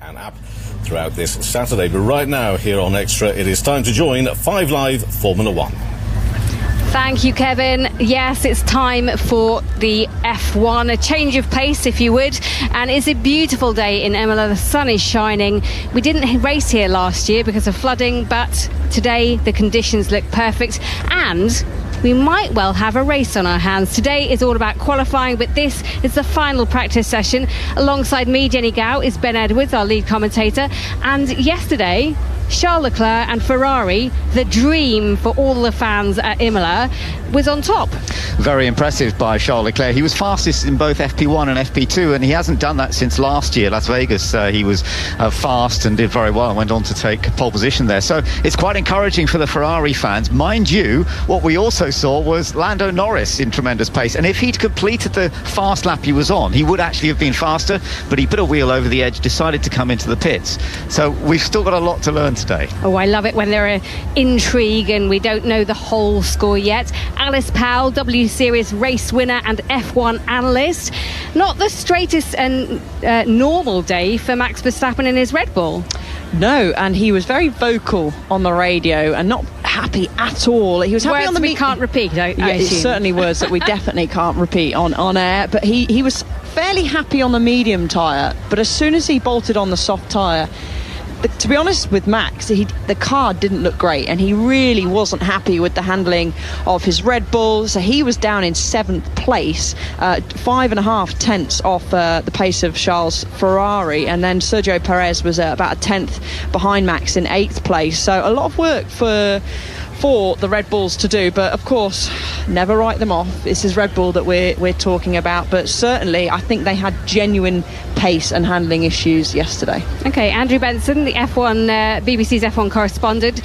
and app throughout this Saturday. But right now, here on Extra, it is time to join 5 Live Formula One. Thank you, Kevin. Yes, it's time for the F1, a change of pace, if you would. And it's a beautiful day in Emilia. The sun is shining. We didn't race here last year because of flooding, but today the conditions look perfect. And we might well have a race on our hands. Today is all about qualifying, but this is the final practice session. Alongside me, Jenny Gow, is Ben Edwards, our lead commentator. And yesterday, Charles Leclerc and Ferrari, the dream for all the fans at Imola, was on top. Very impressive by Charles Leclerc. He was fastest in both FP1 and FP2, and he hasn't done that since last year, Las Vegas. He was fast and did very well and went on to take pole position there. So it's quite encouraging for the Ferrari fans. Mind you, what we also saw was Lando Norris in tremendous pace, and if he'd completed the fast lap he was on, he would actually have been faster, but he put a wheel over the edge, decided to come into the pits. So we've still got a lot to learn today. Oh, I love it when there are intrigue and we don't know the whole score yet. Alice Powell, W Series race winner and F1 analyst. Not the straightest and normal day for Max Verstappen in his Red Bull. No, and he was very vocal on the radio and not happy at all. He was happy words on the we can't repeat, I it's assume. certainly words that we definitely can't repeat on air, but he was fairly happy on the medium tyre, but as soon as he bolted on the soft tyre, to be honest with Max, the car didn't look great, and he really wasn't happy with the handling of his Red Bull. So he was down in 7th place, 5.5 tenths off the pace of Charles Ferrari, and then Sergio Perez was about a tenth behind Max in 8th place. So a lot of work for the Red Bulls to do, but of course never write them off. This is Red Bull that we're talking about, but certainly I think they had genuine pace and handling issues yesterday. Okay, Andrew Benson, the F1 BBC's F1 correspondent.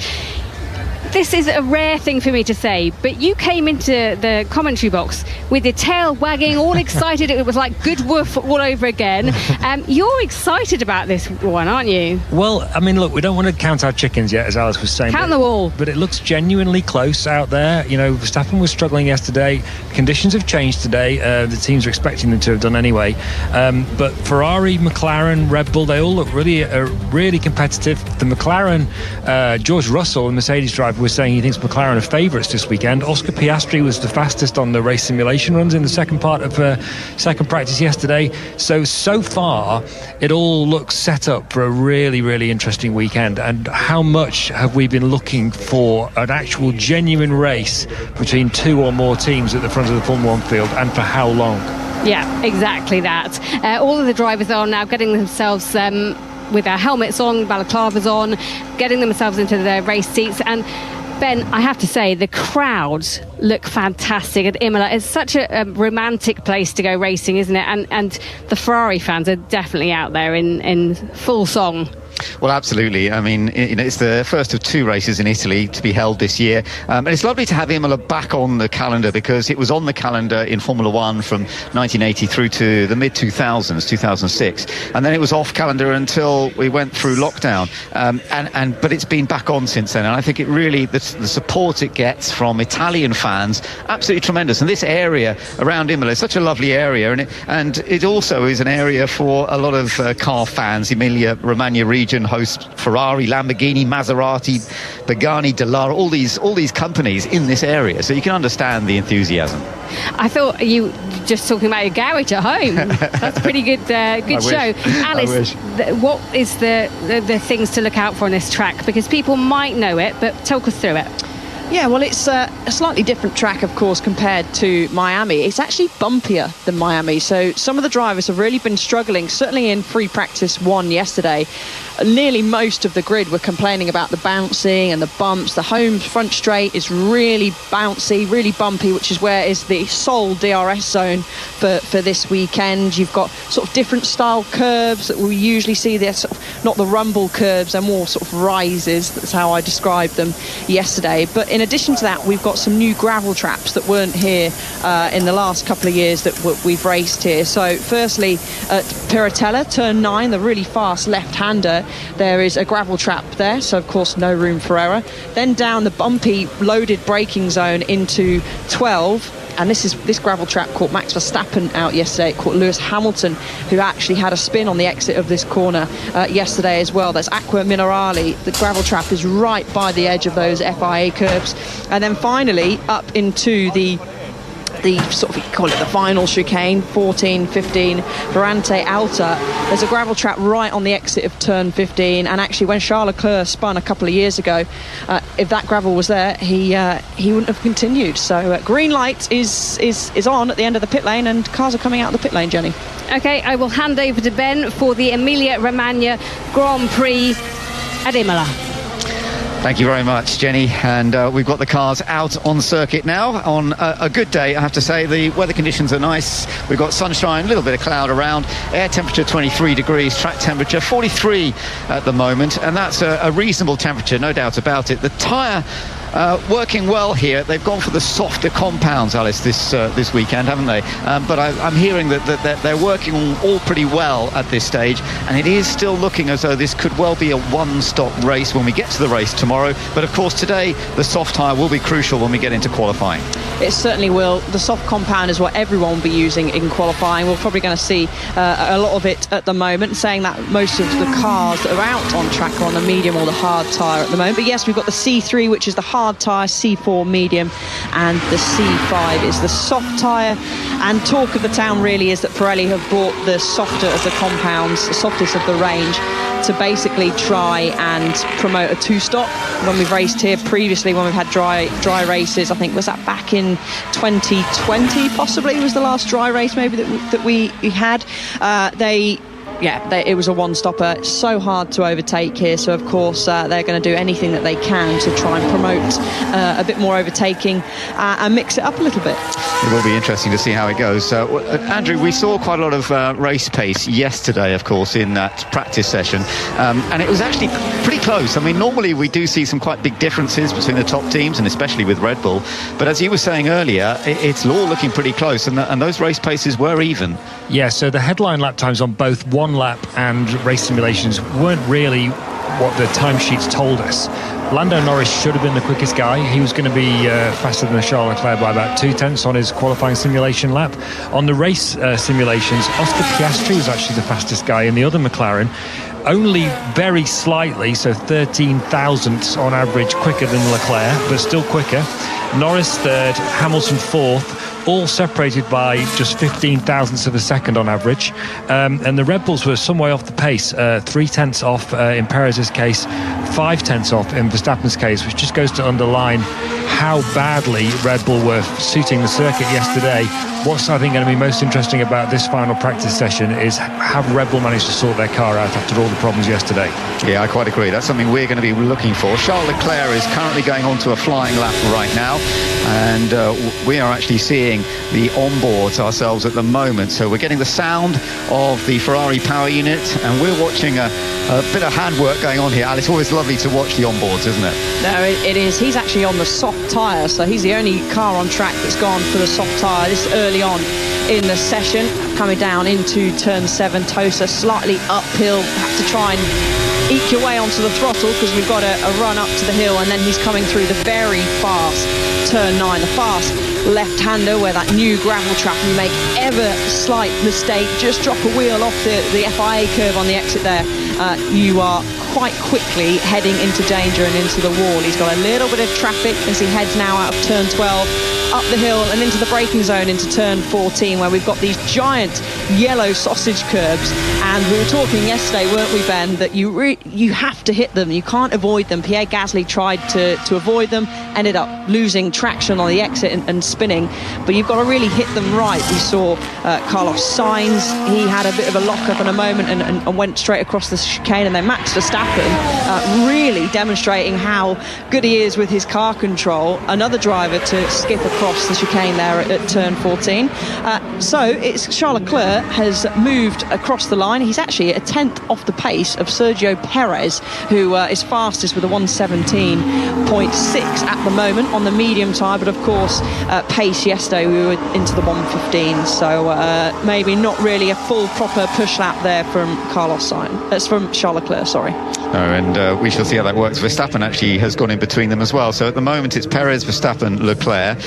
This is a rare thing for me to say, but you came into the commentary box with your tail wagging, all excited. It was like good woof all over again. You're excited about this one, aren't you? Well, I mean, look, we don't want to count our chickens yet, as Alice was saying. Count them all. But it looks genuinely close out there. You know, Verstappen was struggling yesterday. Conditions have changed today. The teams are expecting them to have done anyway. But Ferrari, McLaren, Red Bull, they all look really competitive. The McLaren, George Russell, the Mercedes driver, was saying he thinks McLaren are favourites this weekend. Oscar Piastri was the fastest on the race simulation runs in the second part of second practice yesterday. So far, it all looks set up for a really interesting weekend. And how much have we been looking for an actual genuine race between two or more teams at the front of the Formula 1 field, and for how long? Yeah, exactly that. All of the drivers are now getting themselves with their helmets on, balaclavas on, getting themselves into their race seats. And Ben, I have to say, the crowds look fantastic at Imola. It's such a romantic place to go racing, isn't it? And the Ferrari fans are definitely out there in full song. Well, absolutely. I mean, it's the first of 2 races in Italy to be held this year. And it's lovely to have Imola back on the calendar, because it was on the calendar in Formula 1 from 1980 through to the mid-2000s, 2006. And then it was off calendar until we went through lockdown. But it's been back on since then. And I think it really, the support it gets from Italian fans, absolutely tremendous. And this area around Imola is such a lovely area. And it also is an area for a lot of car fans. Emilia, Romagna region hosts Ferrari, Lamborghini, Maserati, Pagani, Dallara, all these companies in this area, so you can understand the enthusiasm. I thought you just talking about your garage at home. That's pretty good show. Alice, what is the things to look out for on this track? Because people might know it, but talk us through it. Yeah, well, it's a slightly different track, of course, compared to Miami. It's actually bumpier than Miami, so some of the drivers have really been struggling, certainly in free practice 1 yesterday. Nearly most of the grid were complaining about the bouncing and the bumps. The home front straight is really bouncy, really bumpy, which is where is the sole DRS zone for this weekend. You've got sort of different style curves that we usually see. They're sort of not the rumble curves, they're more sort of rises. That's how I described them yesterday. But in addition to that, we've got some new gravel traps that weren't here in the last couple of years that we've raced here. So firstly, at Piratella, turn 9, the really fast left-hander, there is a gravel trap there, so of course no room for error. Then down the bumpy loaded braking zone into 12, and this gravel trap caught Max Verstappen out yesterday. It caught Lewis Hamilton, who actually had a spin on the exit of this corner yesterday as well. That's Acqua Minerale. The gravel trap is right by the edge of those FIA curbs. And then finally up into the sort of, you call it the final chicane, 14, 15, Ferrante Alta. There's a gravel trap right on the exit of turn 15, and actually when Charles Leclerc spun a couple of years ago, if that gravel was there, he wouldn't have continued. So green light is on at the end of the pit lane, and cars are coming out of the pit lane, Jenny. Okay, I will hand over to Ben for the Emilia Romagna Grand Prix at Imola. Thank you very much, Jenny. And we've got the cars out on circuit now on a good day, I have to say. The weather conditions are nice. We've got sunshine, a little bit of cloud around, air temperature 23 degrees, track temperature 43 at the moment, and that's a reasonable temperature, no doubt about it. The tyre working well here. They've gone for the softer compounds, Alice, this weekend, haven't they? But I'm hearing that they're working all pretty well at this stage, and it is still looking as though this could well be a one-stop race when we get to the race tomorrow. But of course today the soft tyre will be crucial when we get into qualifying. It certainly will. The soft compound is what everyone will be using in qualifying. We're probably going to see a lot of it at the moment, saying that most of the cars that are out on track are on the medium or the hard tyre at the moment. But yes, we've got the C3, which is the hard tyre, C4 medium, and the C5 is the soft tyre. And talk of the town really is that Pirelli have brought the softer of the compounds, the softest of the range, to basically try and promote a two-stop. When we've raced here previously, when we've had dry races, I think was that back in 2020 possibly was the last dry race maybe that we had. It was a one-stopper. It's so hard to overtake here, so of course they're going to do anything that they can to try and promote a bit more overtaking and mix it up a little bit. It will be interesting to see how it goes. Andrew, we saw quite a lot of race pace yesterday, of course, in that practice session, and it was actually pretty close. I mean, normally we do see some quite big differences between the top teams, and especially with Red Bull, but as you were saying earlier, it's all looking pretty close, and those race paces were even. Yeah, so the headline lap times on both one lap and race simulations weren't really what the timesheets told us. Lando Norris should have been the quickest guy. He was going to be faster than Charles Leclerc by about 2/10 on his qualifying simulation lap. On the race simulations, Oscar Piastri was actually the fastest guy in the other McLaren, only very slightly, so 13 thousandths on average quicker than Leclerc, but still quicker. Norris third, Hamilton fourth, all separated by just 15 thousandths of a second on average, and the Red Bulls were some way off the pace, 3/10 off in Perez's case, 5/10 off in Verstappen's case, which just goes to underline how badly Red Bull were suiting the circuit yesterday. What's I think going to be most interesting about this final practice session is have Red Bull managed to sort their car out after all the problems yesterday. Yeah, I quite agree. That's something we're going to be looking for. Charles Leclerc is currently going on to a flying lap right now, and we are actually seeing the onboards ourselves at the moment. So we're getting the sound of the Ferrari power unit, and we're watching a bit of handwork going on here. Alice, always lovely to watch the onboards, isn't it? No, it is. He's actually on the soft tyre, so he's the only car on track that's gone for the soft tyre this early on in the session. Coming down into turn 7, Tosa slightly uphill, have to try and eke your way onto the throttle because we've got a run up to the hill, and then he's coming through the very fast turn 9, the fast left-hander where that new gravel trap, you make ever slight mistake, just drop a wheel off the FIA curve on the exit there, you are quite quickly heading into danger and into the wall. He's got a little bit of traffic as he heads now out of turn 12 up the hill and into the braking zone into turn 14, where we've got these giant yellow sausage curbs, and we were talking yesterday, weren't we, Ben, that you have to hit them, you can't avoid them. Pierre Gasly tried to avoid them, ended up losing traction on the exit and spinning, but you've got to really hit them right. We saw Carlos Sainz, he had a bit of a lock-up in a moment and went straight across the chicane, and then Max Verstappen really demonstrating how good he is with his car control, another driver to skip across the chicane there at turn 14. So it's Charles Leclerc has moved across the line. He's actually a 10th off the pace of Sergio Perez, who is fastest with a 1:17.6 at the moment on the medium tyre, but of course pace yesterday we were into the 1:15, so maybe not really a full proper push lap there from Carlos Sainz. That's from Charles Leclerc, sorry. And we shall see how that works. Verstappen actually has gone in between them as well. So at the moment it's Perez, Verstappen, Leclerc.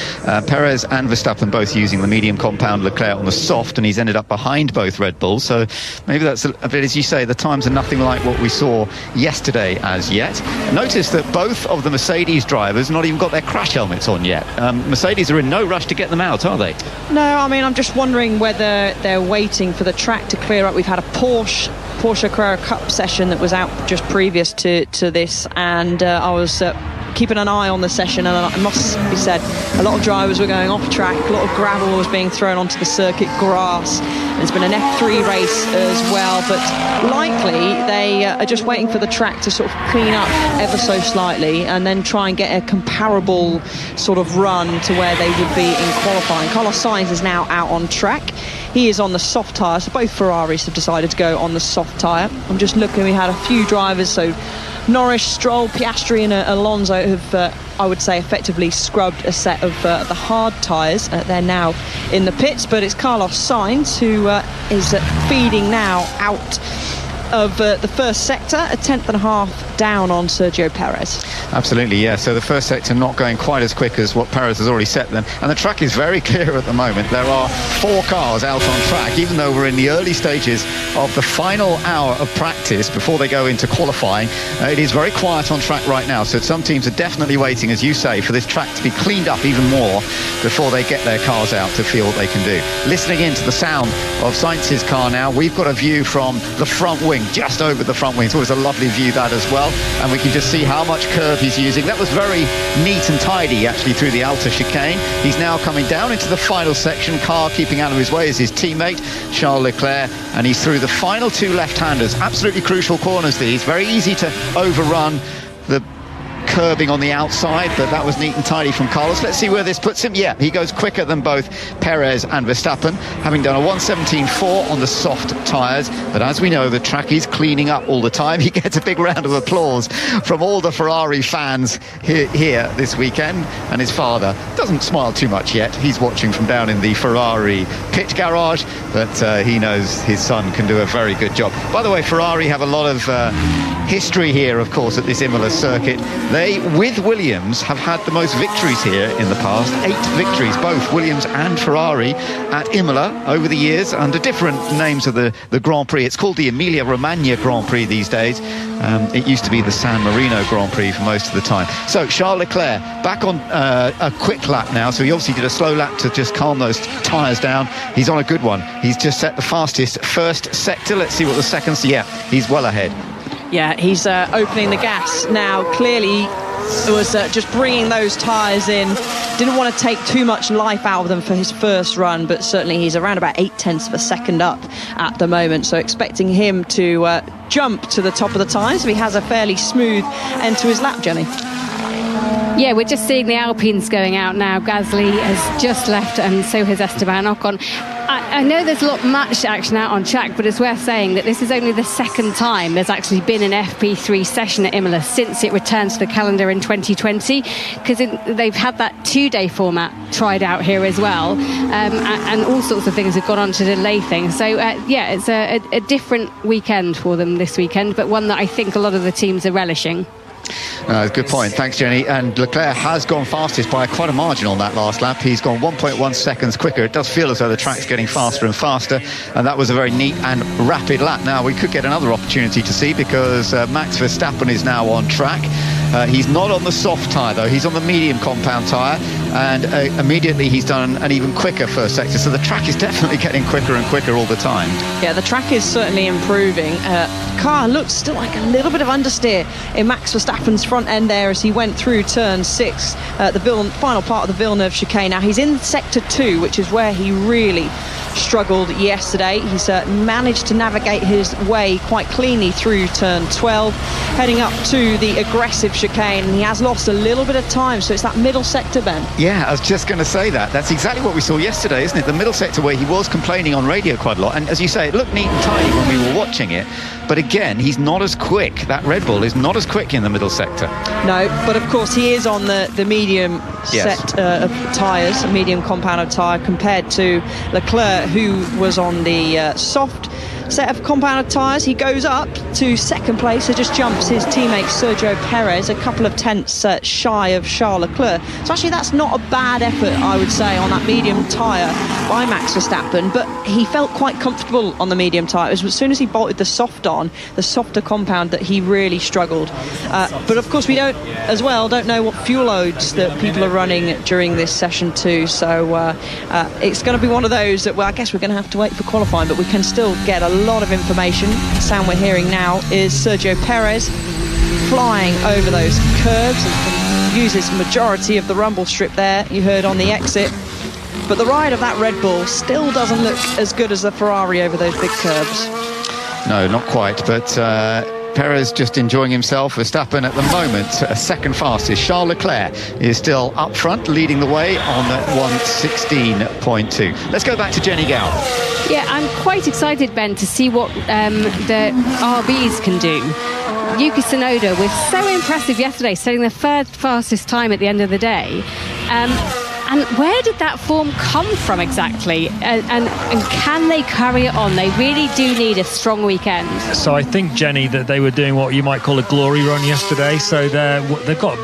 Perez and Verstappen both using the medium compound, Leclerc on the soft, and he's ended up behind both Red Bulls. So maybe that's a bit, as you say, the times are nothing like what we saw yesterday as yet. Notice that both of the Mercedes drivers not even got their crash helmets on yet. Mercedes are in no rush to get them out, are they? No, I mean, I'm just wondering whether they're waiting for the track to clear up. We've had a Porsche Carrera Cup session that was out just previous to this, and I was keeping an eye on the session, and it must be said, a lot of drivers were going off track, a lot of gravel was being thrown onto the circuit grass. There's been an F3 race as well, but likely they are just waiting for the track to sort of clean up ever so slightly and then try and get a comparable sort of run to where they would be in qualifying. Carlos Sainz is now out on track. He is on the soft tyre, so both Ferraris have decided to go on the soft tyre. I'm just looking, we had a few drivers, so Norris, Stroll, Piastri and Alonso have, I would say, effectively scrubbed a set of the hard tyres. They're now in the pits, but it's Carlos Sainz who is feeding now out of the first sector, a tenth and a half down on Sergio Perez. Absolutely, yeah. So the first sector not going quite as quick as what Perez has already set them, and the track is very clear at the moment. There are 4 cars out on track, even though we're in the early stages of the final hour of practice before they go into qualifying. It is very quiet on track right now, so some teams are definitely waiting, as you say, for this track to be cleaned up even more before they get their cars out to feel what they can do. Listening into the sound of Sainz's car now, we've got a view from the front wing, just over the front wing. It's always a lovely view, that as well, and we can just see how much curve he's using. That was very neat and tidy actually through the outer chicane. He's now coming down into the final section. Car keeping out of his way is his teammate Charles Leclerc, and he's through the final 2 left-handers. Absolutely crucial corners these, very easy to overrun the curbing on the outside, but that was neat and tidy from Carlos. Let's see where this puts him. Yeah, he goes quicker than both Perez and Verstappen, having done a 1:17.4 on the soft tyres. But as we know, the track is cleaning up all the time. He gets a big round of applause from all the Ferrari fans here this weekend, and his father doesn't smile too much yet. He's watching from down in the Ferrari pit garage, but he knows his son can do a very good job. By the way, Ferrari have a lot of history here, of course, at this Imola circuit. They, with Williams, have had the most victories here in the past. 8 victories, both Williams and Ferrari at Imola over the years under different names of the Grand Prix. It's called the Emilia Romagna Grand Prix these days. It used to be the San Marino Grand Prix for most of the time. So Charles Leclerc back on a quick lap now. So he obviously did a slow lap to just calm those tyres down. He's on a good one. He's just set the fastest first sector. Let's see what the seconds. Yeah, he's well ahead. Yeah, he's opening the gas now. Clearly was just bringing those tyres in. Didn't want to take too much life out of them for his first run, but certainly he's around about 0.8 of a second up at the moment. So expecting him to jump to the top of the tyres. So he has a fairly smooth end to his lap, Jenny. Yeah, we're just seeing the Alpines going out now. Gasly has just left, and so has Esteban Ocon. I know there's a lot much action out on track, but it's worth saying that this is only the second time there's actually been an FP3 session at Imola since it returned to the calendar in 2020, because they've had that 2-day format tried out here as well, and all sorts of things have gone on to delay things. So yeah, it's a different weekend for them this weekend, but one that I think a lot of the teams are relishing. Good point. Thanks, Jenny. And Leclerc has gone fastest by quite a margin on that last lap. He's gone 1.1 seconds quicker. It does feel as though the track's getting faster and faster, and that was a very neat and rapid lap. Now, we could get another opportunity to see, because Max Verstappen is now on track. He's not on the soft tyre, though. He's on the medium compound tyre, and immediately he's done an even quicker first sector. So the track is definitely getting quicker and quicker all the time. Yeah, the track is certainly improving. Car looks still like a little bit of understeer in Max Verstappen's front end there as he went through turn 6, the final part of the Villeneuve chicane. Now he's in sector 2, which is where he really struggled yesterday. He's managed to navigate his way quite cleanly through turn 12, heading up to the aggressive chicane, and he has lost a little bit of time. So it's that middle sector, Ben. Yeah, I was just going to say that. That's exactly what we saw yesterday, isn't it? The middle sector, where he was complaining on radio quite a lot, and as you say, it looked neat and tidy when we were watching it, but again, he's not as quick. That Red Bull is not as quick in the middle sector. No, but of course he is on the medium set of tyres, a medium compound of tyre, compared to Leclerc, who was on the soft. set of compounded tyres. He goes up to second place, so just jumps his teammate Sergio Perez a couple of tenths shy of Charles Leclerc. So actually that's not a bad effort, I would say, on that medium tyre by Max Verstappen, but he felt quite comfortable on the medium tyre. It was as soon as he bolted the soft on, the softer compound, that he really struggled. But of course we don't know what fuel loads that people are running during this session too, so it's going to be one of those that, well, I guess we're going to have to wait for qualifying, but we can still get a lot of information. The sound we're hearing now is Sergio Perez flying over those curves and uses majority of the rumble strip there you heard on the exit. But the ride of that Red Bull still doesn't look as good as the Ferrari over those big curves. No, not quite, but Perez just enjoying himself. Verstappen at the moment second fastest. Charles Leclerc is still up front, leading the way on 1:16.2. Let's go back to Jenny Gow. Yeah, I'm quite excited, Ben, to see what the RBs can do. Yuki Tsunoda was so impressive yesterday, setting the third fastest time at the end of the day. And where did that form come from exactly? And can they carry it on? They really do need a strong weekend. So I think, Jenny, that they were doing what you might call a glory run yesterday. So they've got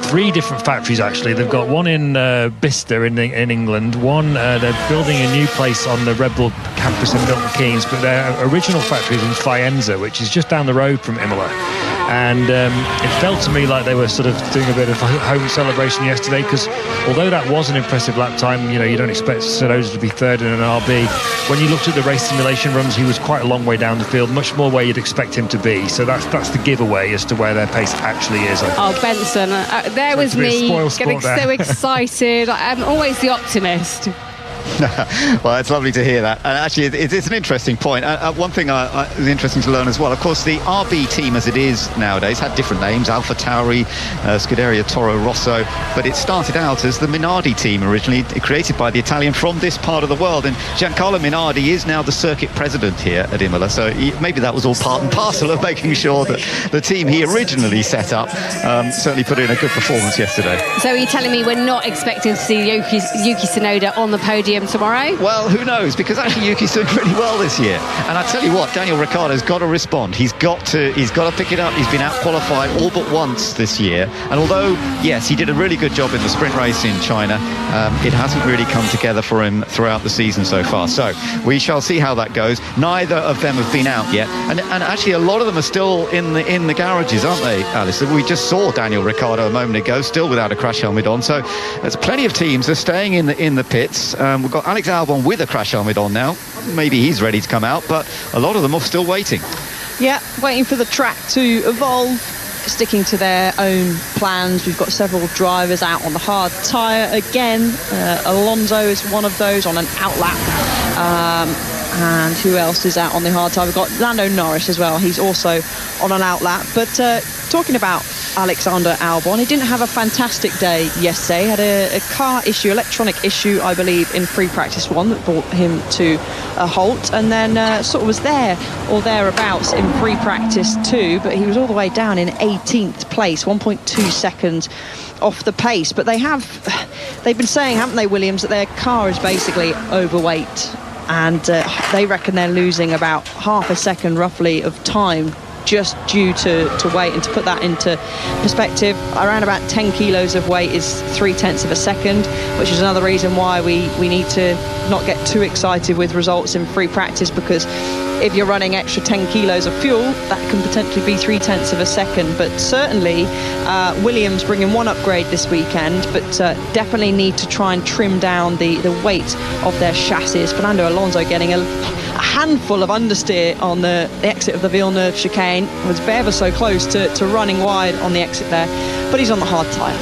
3 different factories, actually. They've got one in Bicester in England. One, they're building a new place on the Red Bull campus in Milton Keynes, but their original factory is in Faenza, which is just down the road from Imola. And it felt to me like they were sort of doing a bit of home celebration yesterday, because although that was an impressive lap time, you don't expect Tsunoda to be third in an RB. When you looked at the race simulation runs, he was quite a long way down the field, much more where you'd expect him to be. So that's the giveaway as to where their pace actually is. Oh, Benson, there was me getting so excited. I'm always the optimist. Well, it's lovely to hear that. And actually, it's an interesting point. One thing is interesting to learn as well. Of course, the RB team, as it is nowadays, had different names: Alpha Tauri, Scuderia Toro Rosso. But it started out as the Minardi team, originally created by the Italian from this part of the world. And Giancarlo Minardi is now the circuit president here at Imola. So maybe that was all part and parcel of making sure that the team he originally set up certainly put in a good performance yesterday. So are you telling me we're not expecting to see Yuki Tsunoda on the podium tomorrow? Well, who knows, because actually Yuki's doing really well this year, and I tell you what, Daniel Ricciardo's got to respond. He's got to pick it up. He's been out qualified all but once this year, and although yes, he did a really good job in the sprint race in China, it hasn't really come together for him throughout the season so far. So we shall see how that goes. Neither of them have been out yet, and actually a lot of them are still in the garages, aren't they, Alice? We just saw Daniel Ricciardo a moment ago, still without a crash helmet on. So there's plenty of teams that are staying in the pits. We've got Alex Albon with a crash helmet on now. Maybe he's ready to come out, but a lot of them are still waiting. Yeah, waiting for the track to evolve, sticking to their own plans. We've got several drivers out on the hard tyre again. Alonso is one of those on an outlap. And who else is out on the hard tyre? We've got Lando Norris as well. He's also on an outlap. But talking about Alexander Albon, he didn't have a fantastic day yesterday. He had a car issue, electronic issue, I believe, in free practice 1 that brought him to a halt, and then sort of was there or thereabouts in free practice 2, but he was all the way down in 18th place, 1.2 seconds off the pace. But they've been saying, haven't they, Williams, that their car is basically overweight, and they reckon they're losing about half a second roughly of time just due to weight. And to put that into perspective, around about 10 kilos of weight is 0.3 of a second, which is another reason why we need to not get too excited with results in free practice, because if you're running extra 10 kilos of fuel, that can potentially be 0.3 of a second. But certainly Williams bringing one upgrade this weekend, but definitely need to try and trim down the weight of their chassis. Fernando Alonso getting a handful of understeer on the exit of the Villeneuve chicane, was ever so close to running wide on the exit there, but he's on the hard tyre.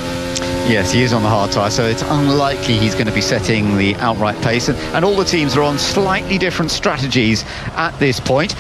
Yes, he is on the hard tyre, so it's unlikely he's going to be setting the outright pace. And all the teams are on slightly different strategies at this point.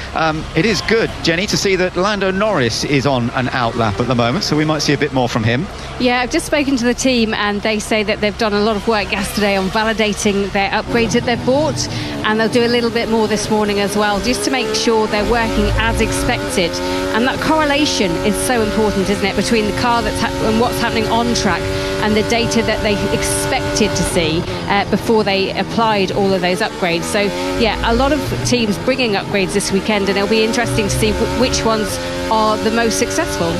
It is good, Jenny, to see that Lando Norris is on an outlap at the moment, so we might see a bit more from him. Yeah, I've just spoken to the team, and they say that they've done a lot of work yesterday on validating their upgrades that they've bought, and they'll do a little bit more this morning as well, just to make sure they're working as expected. And that correlation is so important, isn't it, between the car and what's happening on track and the data that they expected to see before they applied all of those upgrades. So yeah, a lot of teams bringing upgrades this weekend, and it'll be interesting to see which ones are the most successful.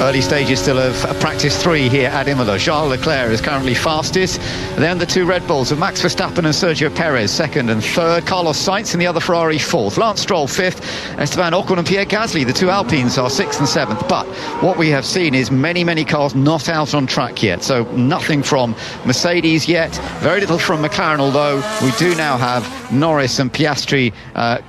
Early stages still of practice 3 here at Imola. Charles Leclerc is currently fastest. Then the 2 Red Bulls of Max Verstappen and Sergio Perez, 2nd and 3rd. Carlos Sainz in the other Ferrari, 4th. Lance Stroll, 5th. Esteban Ocon and Pierre Gasly, the 2 Alpines, are 6th and 7th. But what we have seen is many cars not out on track yet. So nothing from Mercedes yet. Very little from McLaren, although we do now have Norris and Piastri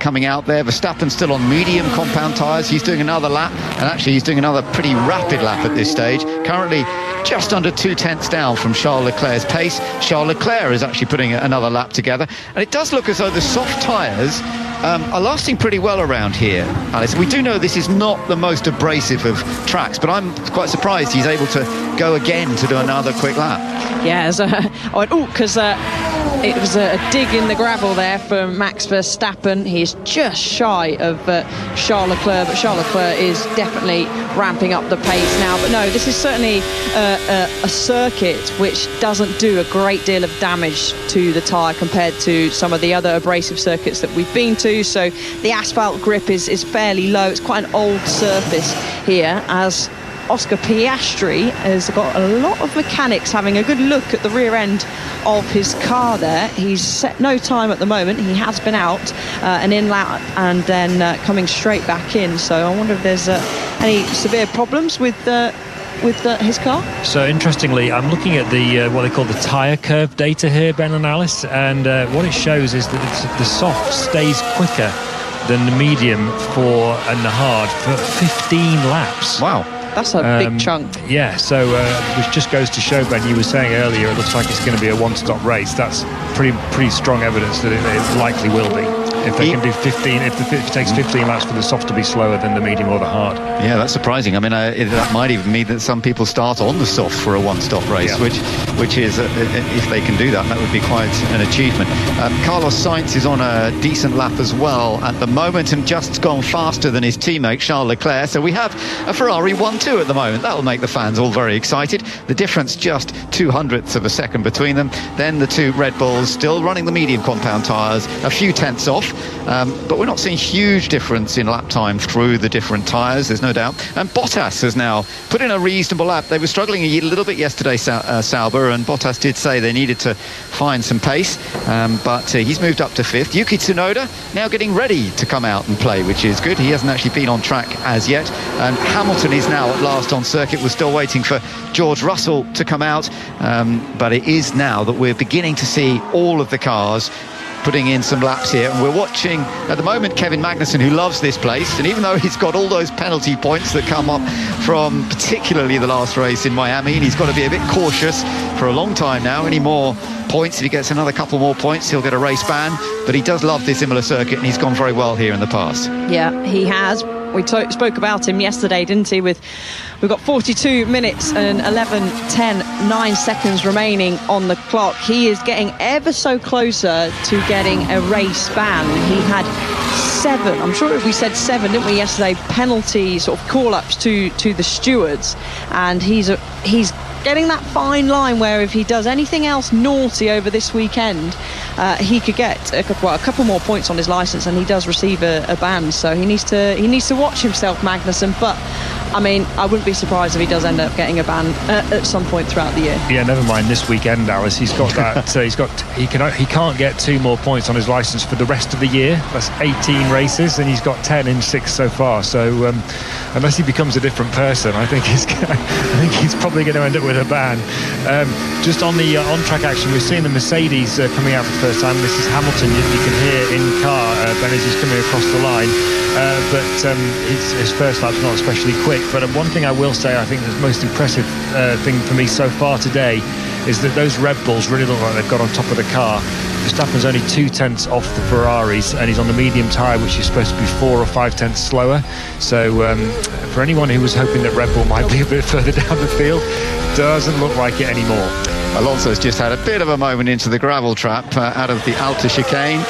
coming out there. Verstappen still on medium compound tyres. He's doing another lap, and actually he's doing another pretty rapid lap at this stage. Currently just under 2/10 down from Charles Leclerc's pace. Charles Leclerc is actually putting another lap together, and it does look as though the soft tyres are lasting pretty well around here, Alice. We do know this is not the most abrasive of tracks, but I'm quite surprised he's able to go again to do another quick lap. Yeah, because it was a dig in the gravel there for Max Verstappen. He's just shy of Charles Leclerc, but Charles Leclerc is definitely ramping up the pace now. But no, this is certainly a circuit which doesn't do a great deal of damage to the tyre compared to some of the other abrasive circuits that we've been to. So the asphalt grip is fairly low. It's quite an old surface here, as Oscar Piastri has got a lot of mechanics having a good look at the rear end of his car there. He's set no time at the moment. He has been out an in lap and then coming straight back in. So I wonder if there's any severe problems with his car. So interestingly, I'm looking at the what they call the tyre curve data here, Ben and Alice, and what it shows is that the soft stays quicker than the medium and the hard for 15 laps. Wow. That's a big chunk. Yeah, so which just goes to show, Ben, you were saying earlier, it looks like it's going to be a one-stop race. That's pretty strong evidence that it likely will be. If they can do 15, if it takes 15 laps for the soft to be slower than the medium or the hard. Yeah, that's surprising. I mean, that might even mean that some people start on the soft for a one-stop race, yeah. which is, if they can do that, that would be quite an achievement. Carlos Sainz is on a decent lap as well at the moment, and just gone faster than his teammate Charles Leclerc. So we have a Ferrari 1-2 at the moment. That'll make the fans all very excited. The difference just 0.02 of a second between them. Then the 2 Red Bulls still running the medium compound tyres, a few tenths off. But we're not seeing huge difference in lap time through the different tyres, there's no doubt. And Bottas has now put in a reasonable lap. They were struggling a little bit yesterday, Sauber, and Bottas did say they needed to find some pace, but he's moved up to 5th. Yuki Tsunoda now getting ready to come out and play, which is good. He hasn't actually been on track as yet. And Hamilton is now at last on circuit. We're still waiting for George Russell to come out, but it is now that we're beginning to see all of the cars putting in some laps here, and we're watching at the moment Kevin Magnussen, who loves this place, and even though he's got all those penalty points that come up from particularly the last race in Miami, and he's got to be a bit cautious for a long time now. Any more points, if he gets another couple more points, he'll get a race ban, but he does love this Imola circuit, and he's gone very well here in the past. Yeah, he has. We spoke about him yesterday, didn't he? We've got 42 minutes and 9 seconds remaining on the clock. He is getting ever so closer to getting a race ban. He had 7, I'm sure we said 7, didn't we, yesterday, penalty sort of call-ups to the stewards, and he's getting that fine line where if he does anything else naughty over this weekend, he could get a couple more points on his licence, and he does receive a ban. So he needs to watch himself, Magnussen. But I mean, I wouldn't be surprised if he does end up getting a ban at some point throughout the year. Yeah, never mind this weekend, Alice. He's got that. He can't get 2 more points on his licence for the rest of the year. That's 18 races, and he's got 10 in 6 so far. So unless he becomes a different person, I think he's probably going to end up with a ban. Just on the on-track action, we've seen the Mercedes coming out for the first time. This is Hamilton. You can hear in car Ben is just coming across the line. But his first lap's not especially quick. But one thing I will say, I think the most impressive thing for me so far today is that those Red Bulls really look like they've got on top of the car. Verstappen's only 2/10 off the Ferraris, and he's on the medium tyre, which is supposed to be 4 or 5 tenths slower. So for anyone who was hoping that Red Bull might be a bit further down the field, doesn't look like it anymore. Alonso's just had a bit of a moment into the gravel trap out of the Alta chicane.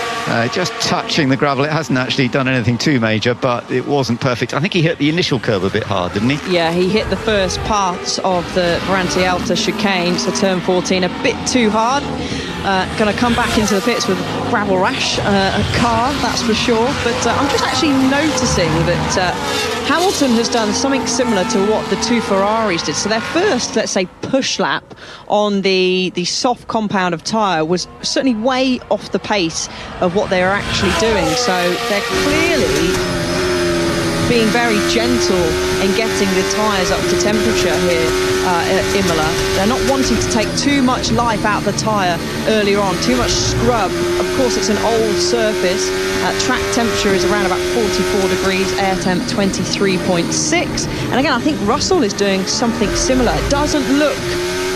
just touching the gravel. It hasn't actually done anything too major, but it wasn't perfect. I think he hit the initial curve a bit hard, didn't he? Yeah, he hit the first parts of the Variante Alta chicane, so turn 14 a bit too hard. Going to come back into the pits with gravel rash car, that's for sure. But I'm just actually noticing that Hamilton has done something similar to what the two Ferraris did. So their first, let's say, push lap on the soft compound of tyre was certainly way off the pace of what they were actually doing. So they're clearly being very gentle in getting the tyres up to temperature here at Imola. They're not wanting to take too much life out of the tyre earlier on, too much scrub. Of course, it's an old surface. Track temperature is around about 44 degrees, air temp 23.6. And again, I think Russell is doing something similar. It doesn't look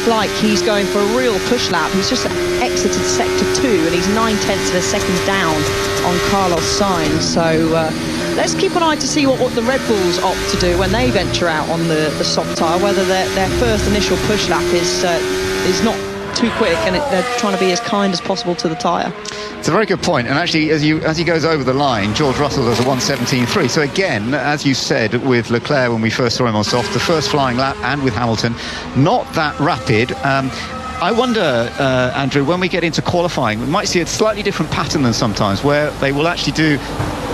like he's going for a real push lap. He's just exited sector 2 and he's 9/10 of a second down on Carlos Sainz. So let's keep an eye to see what the Red Bulls opt to do when they venture out on the soft tyre, whether their first initial push lap is not too quick and they're trying to be as kind as possible to the tyre. It's a very good point. And actually, as he goes over the line, George Russell does a 1:17.3. So again, as you said with Leclerc when we first saw him on soft, the first flying lap, and with Hamilton, not that rapid. I wonder, Andrew, when we get into qualifying, we might see a slightly different pattern than sometimes, where they will actually do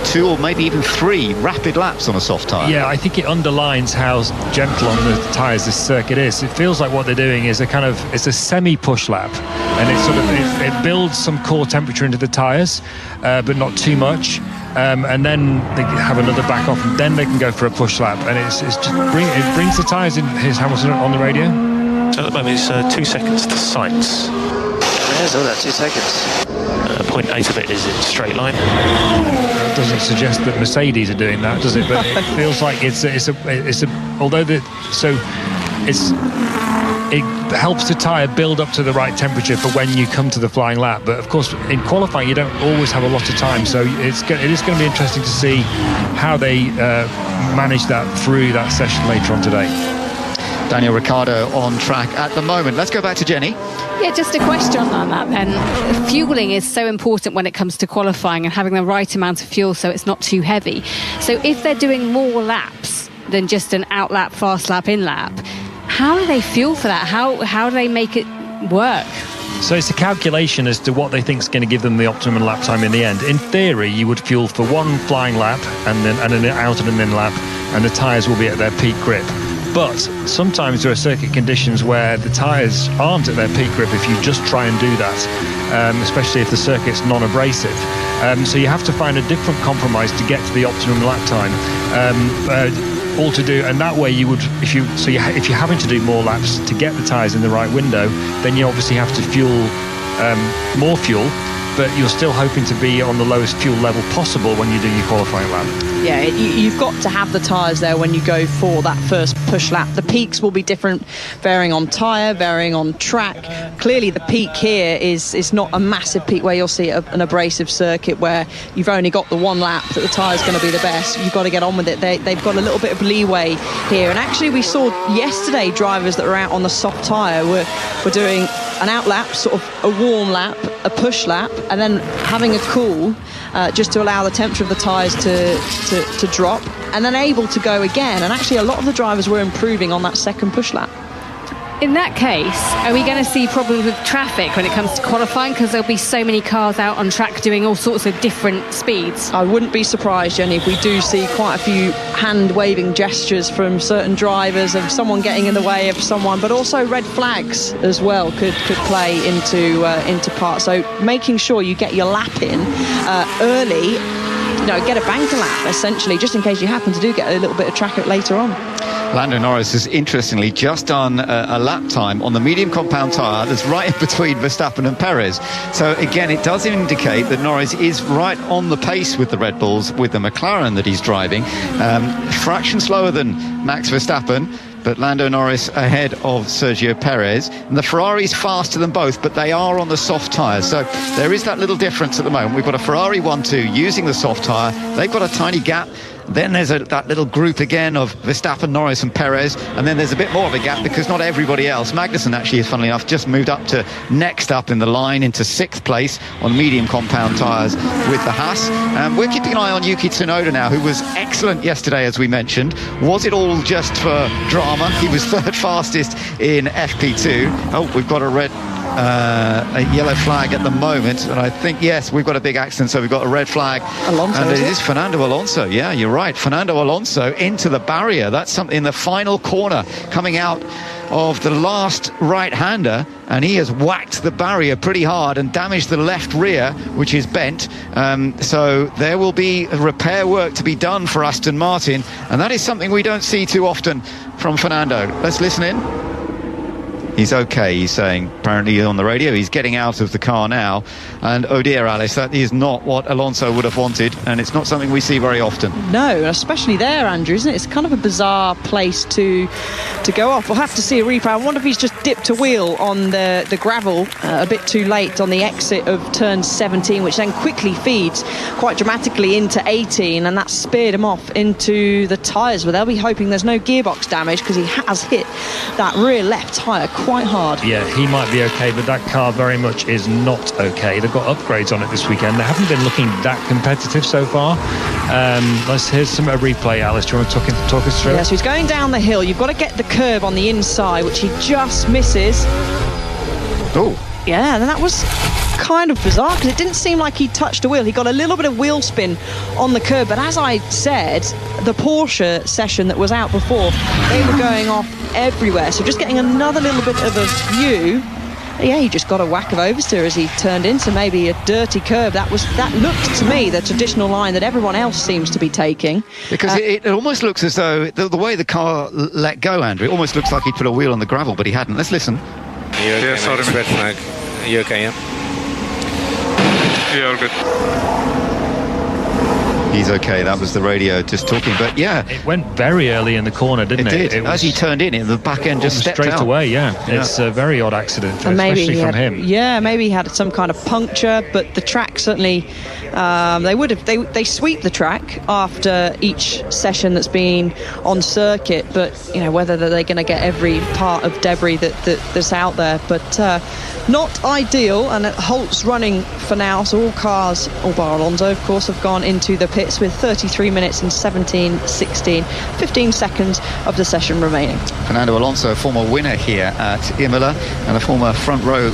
2 or maybe even 3 rapid laps on a soft tyre. Yeah, I think it underlines how gentle on the tyres this circuit is. It feels like what they're doing is it's a semi-push lap, and it builds some core temperature into the tyres, but not too much. And then they have another back off, and then they can go for a push lap, and it brings the tyres in. Here's Hamilton on the radio. So at the moment it's 2 seconds to Sainz. There's all that 2 seconds. 0.8 of it is in straight line. It doesn't suggest that Mercedes are doing that, does it? But it feels like it helps the tyre build up to the right temperature for when you come to the flying lap. But of course, in qualifying, you don't always have a lot of time, so it is going to be interesting to see how they manage that through that session later on today. Daniel Ricciardo on track at the moment. Let's go back to Jenny. Yeah, just a question on that then. Fueling is so important when it comes to qualifying and having the right amount of fuel so it's not too heavy. So if they're doing more laps than just an out lap, fast lap, in lap, how do they fuel for that? How do they make it work? So it's a calculation as to what they think is going to give them the optimum lap time in the end. In theory, you would fuel for 1 flying lap and an out and an in lap, and the tyres will be at their peak grip. But sometimes there are circuit conditions where the tyres aren't at their peak grip if you just try and do that, especially if the circuit's non-abrasive. So you have to find a different compromise to get to the optimum lap time. All to do, and that way you would, if you're having to do more laps to get the tyres in the right window, then you obviously have to fuel more fuel, but you're still hoping to be on the lowest fuel level possible when you do your qualifying lap. Yeah, you've got to have the tyres there when you go for that first push lap. The peaks will be different, varying on tyre, varying on track. Clearly the peak here is not a massive peak where you'll see an abrasive circuit where you've only got the 1 lap that the tyre's going to be the best. You've got to get on with it. They've got a little bit of leeway here. And actually we saw yesterday drivers that were out on the soft tyre were doing an out lap, sort of a warm lap, a push lap, and then having a cool just to allow the temperature of the tyres to drop, and then able to go again. And actually a lot of the drivers were improving on that second push lap. In that case, are we going to see problems with traffic when it comes to qualifying, because there'll be so many cars out on track doing all sorts of different speeds? I wouldn't be surprised, Jenny, if we do see quite a few hand-waving gestures from certain drivers of someone getting in the way of someone, but also red flags as well could play into part. So making sure you get your lap in early, get a banker lap essentially, just in case you happen to get a little bit of track later on. Lando Norris has interestingly just done a lap time on the medium compound tyre that's right in between Verstappen and Perez. So again, it does indicate that Norris is right on the pace with the Red Bulls, with the McLaren that he's driving. Fraction slower than Max Verstappen, but Lando Norris ahead of Sergio Perez. And the Ferrari's faster than both, but they are on the soft tyres. So there is that little difference at the moment. We've got a Ferrari 1-2 using the soft tyre. They've got a tiny gap. Then there's that little group again of Verstappen, Norris and Perez, and then there's a bit more of a gap because not everybody else. Magnussen actually, funnily enough, just moved up to next up in the line into 6th place on medium compound tyres with the Haas. And we're keeping an eye on Yuki Tsunoda now, who was excellent yesterday, as we mentioned. Was it all just for drama? He was 3rd fastest in FP2. Oh, we've got a yellow flag at the moment, and I think, yes, we've got a big accident, so we've got a red flag. Alonso, and it is Fernando Alonso. Yeah, you're right, Fernando Alonso into the barrier. That's something in the final corner, coming out of the last right-hander, and he has whacked the barrier pretty hard and damaged the left rear, which is bent. So there will be repair work to be done for Aston Martin, and that is something we don't see too often from Fernando. Let's listen in. He's okay, he's saying, apparently on the radio. He's getting out of the car now, and oh dear, Alice, that is not what Alonso would have wanted, and it's not something we see very often. No, especially there, Andrew, isn't it? It's kind of a bizarre place to go off. We'll have to see a replay. I wonder if he's just dipped a wheel on the gravel a bit too late on the exit of turn 17, which then quickly feeds quite dramatically into 18, and that speared him off into the tyres, where they'll be hoping there's no gearbox damage, because he has hit that rear left tyre quite hard. Yeah, he might be okay, but that car very much is not okay. They've got upgrades on it this weekend. They haven't been looking that competitive so far. Let's hear some replay. Alice, do you want to talk us through? Yeah, so he's going down the hill. You've got to get the curb on the inside, which he just misses. Oh. Yeah, and that was kind of bizarre, because it didn't seem like he touched a wheel. He got a little bit of wheel spin on the curb, but as I said, the Porsche session that was out before, they were going off everywhere, so just getting another little bit of a view. Yeah, he just got a whack of oversteer as he turned into maybe a dirty curb. That looked to me the traditional line that everyone else seems to be taking. Because it almost looks as though the way the car let go, Andrew, it almost looks like he put a wheel on the gravel, but he hadn't. Let's listen. You okay, yeah, sorry. red flag. You okay, yeah? Yeah, all good. He's okay, that was the radio just talking, but yeah. It went very early in the corner, didn't it? It did. As he turned in, the back end just stepped straight out. away, yeah. It's a very odd accident, especially from him. Yeah, maybe he had some kind of puncture, but the track certainly, they sweep the track after each session that's been on circuit, but whether they're going to get every part of debris that's out there, but not ideal. And Holt's running for now, so all cars, all bar Alonso of course, have gone into the pits with 33 minutes and 15 seconds of the session remaining. Fernando Alonso, a former winner here at Imola and a former front row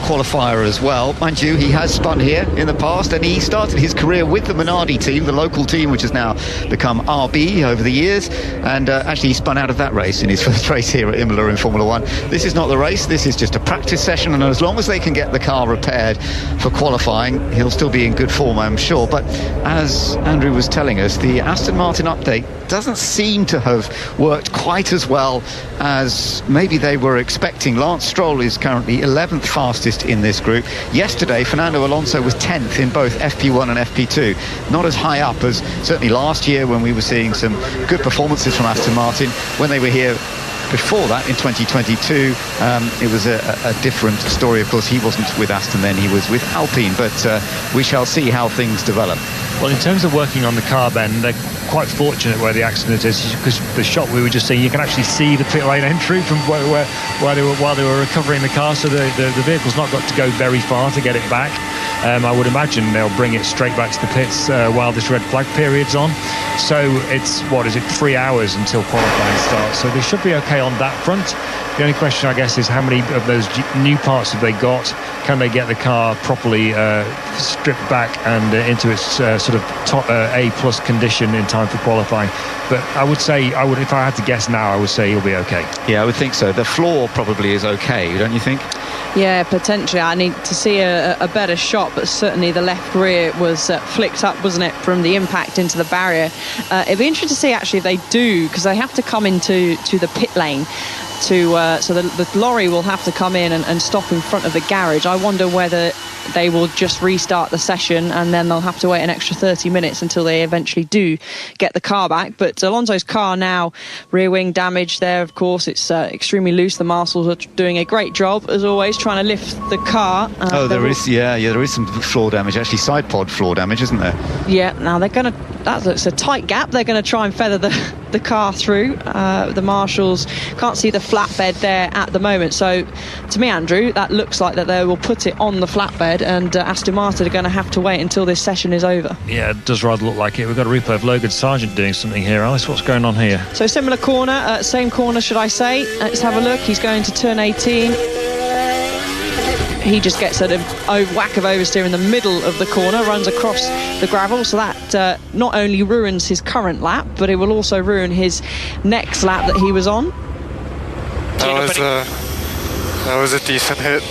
qualifier as well. Mind you, he has spun here in the past, and he started his career with the Minardi team, the local team, which has now become RB over the years, and actually he spun out of that race in his first race here at Imola in Formula 1. This is not the race, this is just a practice session, and as long as they can get the car repaired for qualifying, he'll still be in good form, I'm sure. But as Andrew was telling us, the Aston Martin update doesn't seem to have worked quite as well as maybe they were expecting. Lance Stroll is currently 11th fastest in this group. Yesterday, Fernando Alonso was 10th in both FP1 and FP2. Not as high up as certainly last year, when we were seeing some good performances from Aston Martin when they were here. Before that, in 2022, it was a different story. Of course, he wasn't with Aston then, he was with Alpine, but we shall see how things develop. Well, in terms of working on the car, Ben, they're quite fortunate where the accident is, because the shot we were just seeing, you can actually see the pit lane entry from while they were recovering the car, so the vehicle's not got to go very far to get it back. I would imagine they'll bring it straight back to the pits while this red flag period's on. So it's 3 hours until qualifying starts, so they should be okay on that front. The only question, I guess, is how many of those new parts have they got? Can they get the car properly stripped back and into its sort of top A+ condition in time for qualifying? But I would say, if I had to guess now, I would say he'll be okay. Yeah, I would think so. The floor probably is okay, don't you think? Yeah, potentially. I need to see a better shot, but certainly the left rear was flicked up, wasn't it, from the impact into the barrier. It'd be interesting to see actually if they do, because they have to come into the pit lane. So the lorry will have to come in and stop in front of the garage. I wonder whether they will just restart the session, and then they'll have to wait an extra 30 minutes until they eventually do get the car back. But Alonso's car now, rear wing damage there, of course. It's extremely loose. The marshals are doing a great job, as always, trying to lift the car. There is some floor damage, actually, side pod floor damage, isn't there? Yeah, now that's a tight gap. They're going to try and feather the car through. The marshals can't see the flatbed there at the moment. So, to me, Andrew, that looks like that they will put it on the flatbed, and Aston Martin are going to have to wait until this session is over. Yeah, it does rather look like it. We've got a replay of Logan Sargent doing something here. Alice, what's going on here? So, similar corner, same corner, should I say. Let's have a look. He's going to turn 18. He just gets a whack of oversteer in the middle of the corner, runs across the gravel, so that not only ruins his current lap, but it will also ruin his next lap that he was on. That was a decent hit.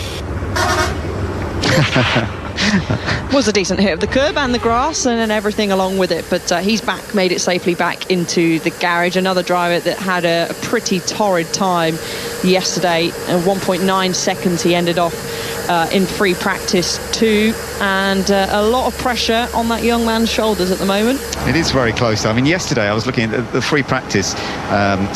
Was a decent hit of the curb and the grass and then everything along with it, but he's back, made it safely back into the garage. Another driver that had a pretty torrid time yesterday, 1.9 seconds he ended off in free practice 2, and a lot of pressure on that young man's shoulders at the moment. It is very close. I mean, yesterday I was looking at the free practice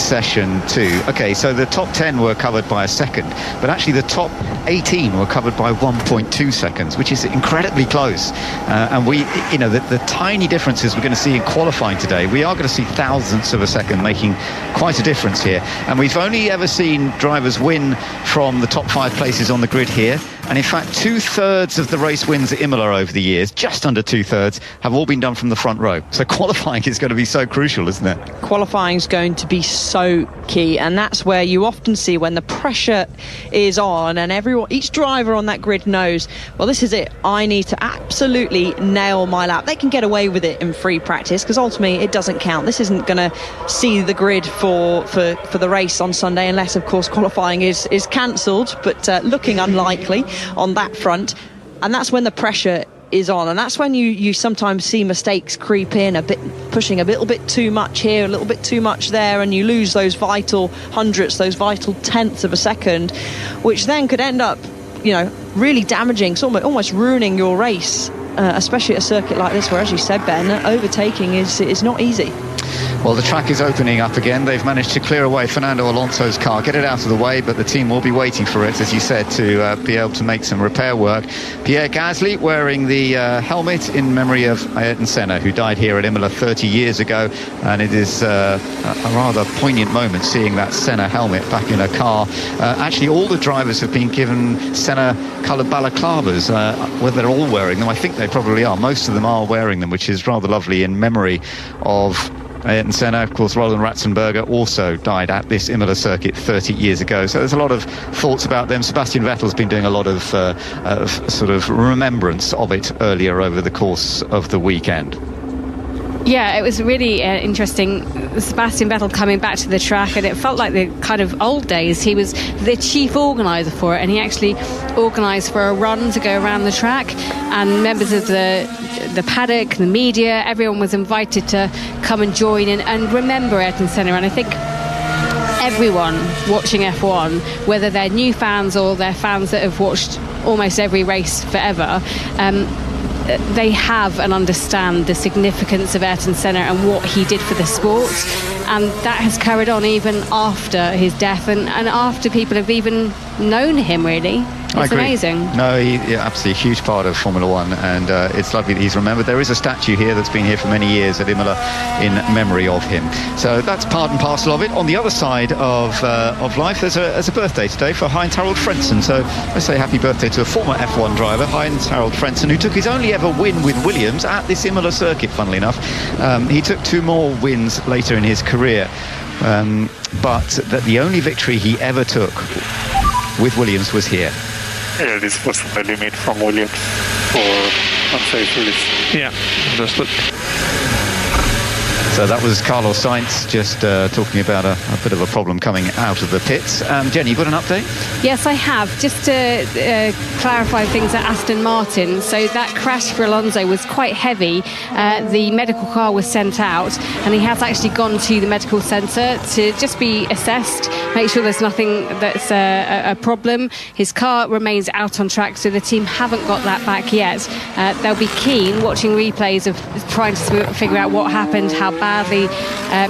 session 2. Okay, so the top 10 were covered by a second, but actually the top 18 were covered by 1.2 seconds, which is incredibly close. And the tiny differences we're going to see in qualifying today, we are going to see thousandths of a second making quite a difference here. And we've only ever seen drivers win from the top 5 places on the grid here. And in fact, 2/3 of the race wins at Imola over the years, just under 2/3, have all been done from the front row. So qualifying is going to be so crucial, isn't it? Qualifying is going to be so key, and that's where you often see when the pressure is on and each driver on that grid knows, well, this is it. I need to absolutely nail my lap. They can get away with it in free practice because ultimately it doesn't count. This isn't going to see the grid for the race on Sunday, unless, of course, qualifying is cancelled, but looking unlikely on that front. And that's when the pressure is on, and that's when you sometimes see mistakes creep in, a bit pushing a little bit too much here, a little bit too much there, and you lose those vital hundredths, those vital tenths of a second, which then could end up really damaging, almost ruining your race, especially at a circuit like this where, as you said, Ben, overtaking is not easy. Well, the track is opening up again. They've managed to clear away Fernando Alonso's car, get it out of the way, but the team will be waiting for it, as you said, to be able to make some repair work. Pierre Gasly wearing the helmet in memory of Ayrton Senna, who died here at Imola 30 years ago, and it is a rather poignant moment seeing that Senna helmet back in a car. Actually, all the drivers have been given Senna-coloured balaclavas. Whether they're all wearing them, I think they probably are. Most of them are wearing them, which is rather lovely in memory of Ayrton Senna. Of course, Roland Ratzenberger also died at this Imola circuit 30 years ago. So there's a lot of thoughts about them. Sebastian Vettel's been doing a lot of sort of remembrance of it earlier over the course of the weekend. Yeah, it was really interesting. Sebastian Vettel coming back to the track, and it felt like the kind of old days. He was the chief organiser for it, and he actually organised for a run to go around the track, and members of the paddock, the media, everyone was invited to come and join in and remember Ayrton Senna. And I think everyone watching F1, whether they're new fans or they're fans that have watched almost every race forever, they have and understand the significance of Ayrton Senna and what he did for the sport, and that has carried on even after his death and after people have even known him, really. It's amazing. No, he's absolutely a huge part of Formula One, and it's lovely that he's remembered. There is a statue here that's been here for many years at Imola in memory of him. So that's part and parcel of it. On the other side of life, there's a birthday today for Heinz-Harald Frentzen. So let's say happy birthday to a former F1 driver, Heinz-Harald Frentzen, who took his only ever win with Williams at this Imola circuit, funnily enough. He took 2 more wins later in his career, but that the only victory he ever took with Williams was here. Yeah, this was the limit from Williams for unsafe release. Yeah, understood. So that was Carlos Sainz just talking about a bit of a problem coming out of the pits. Jenny, you got an update? Yes, I have. Just to clarify things at Aston Martin. So that crash for Alonso was quite heavy. The medical car was sent out, and he has actually gone to the medical centre to just be assessed, make sure there's nothing that's a problem. His car remains out on track, so the team haven't got that back yet. They'll be keen watching replays of trying to figure out what happened, how badly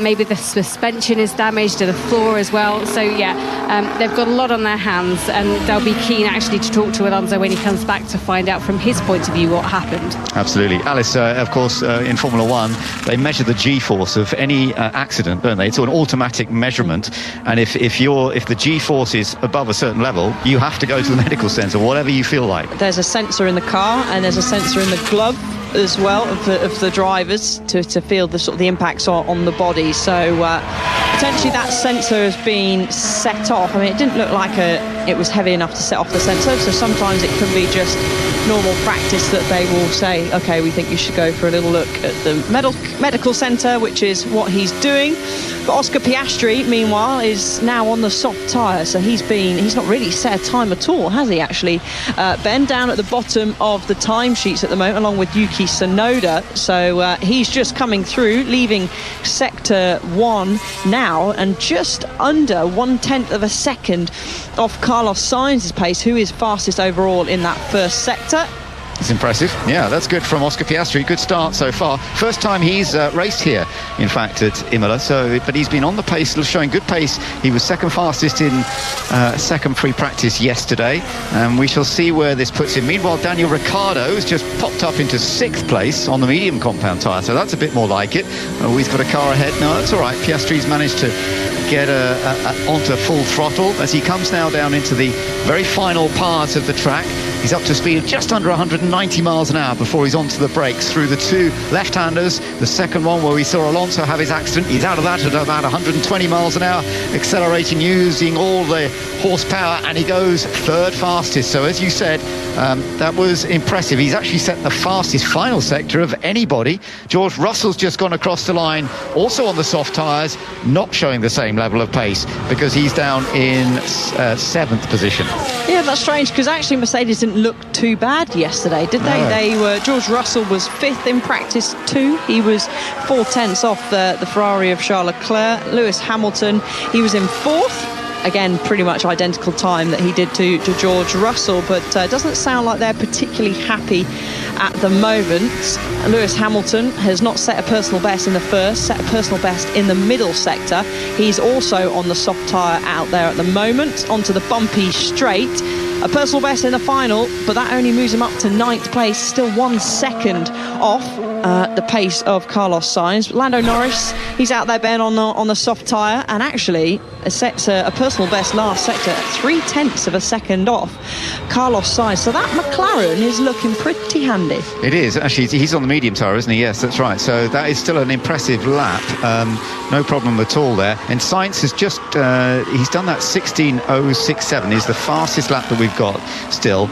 maybe the suspension is damaged, or the floor as well. So they've got a lot on their hands, and they'll be keen actually to talk to Alonso when he comes back to find out from his point of view what happened. Absolutely. Alice, of course, in Formula One, they measure the G-force of any accident, don't they? It's an automatic measurement, and if the G-force is above a certain level, you have to go to the medical centre, whatever you feel like. There's a sensor in the car, and there's a sensor in the glove as well of the drivers to feel the sort of the impacts on the body. So potentially that sensor has been set off. I mean, it didn't look like it was heavy enough to set off the sensor, so sometimes it can be just normal practice that they will say, okay, we think you should go for a little look at the medical centre, which is what he's doing. But Oscar Piastri, meanwhile, is now on the soft tyre, so he's not really set a time at all, has he, actually? Ben down at the bottom of the timesheets at the moment, along with Yuki Tsunoda, so he's just coming through, leaving sector 1 now, and just under 1/10 of a second off Carlos Sainz's pace, who is fastest overall in that first sector. It's impressive. Yeah, that's good from Oscar Piastri. Good start so far. First time he's raced here, in fact, at Imola. But he's been on the pace, showing good pace. He was second fastest in second free practice yesterday. And we shall see where this puts him. Meanwhile, Daniel Ricciardo has just popped up into 6th place on the medium compound tyre. So that's a bit more like it. Oh, he's got a car ahead. No, that's all right. Piastri's managed to get onto full throttle as he comes now down into the very final part of the track. He's up to speed of just under 190 miles an hour before he's onto the brakes through the 2 left-handers. The second one where we saw Alonso have his accident, he's out of that at about 120 miles an hour, accelerating using all the horsepower, and he goes 3rd fastest. So as you said, that was impressive. He's actually set the fastest final sector of anybody. George Russell's just gone across the line, also on the soft tyres, not showing the same level of pace because he's down in 7th position. Yeah, that's strange, because actually Mercedes didn't look too bad yesterday, did they? No. They were. George Russell was 5th in practice 2. He was 4/10 off the Ferrari of Charles Leclerc. Lewis Hamilton, he was in 4th. Again, pretty much identical time that he did to George Russell, but doesn't sound like they're particularly happy at the moment. Lewis Hamilton has not set a personal best in the first, set a personal best in the middle sector. He's also on the soft tyre out there at the moment, onto the bumpy straight. A personal best in the final, but that only moves him up to 9th place, still 1 second off the pace of Carlos Sainz. Lando Norris, he's out there, Ben, on the soft tyre, and actually sets a personal best last sector, 0.3 of a second off Carlos Sainz. So that McLaren is looking pretty handy. It is. Actually, he's on the medium tyre, isn't he? Yes, that's right. So that is still an impressive lap. No problem at all there. And Sainz has just, he's done that 16.067, is the fastest lap that we've got still.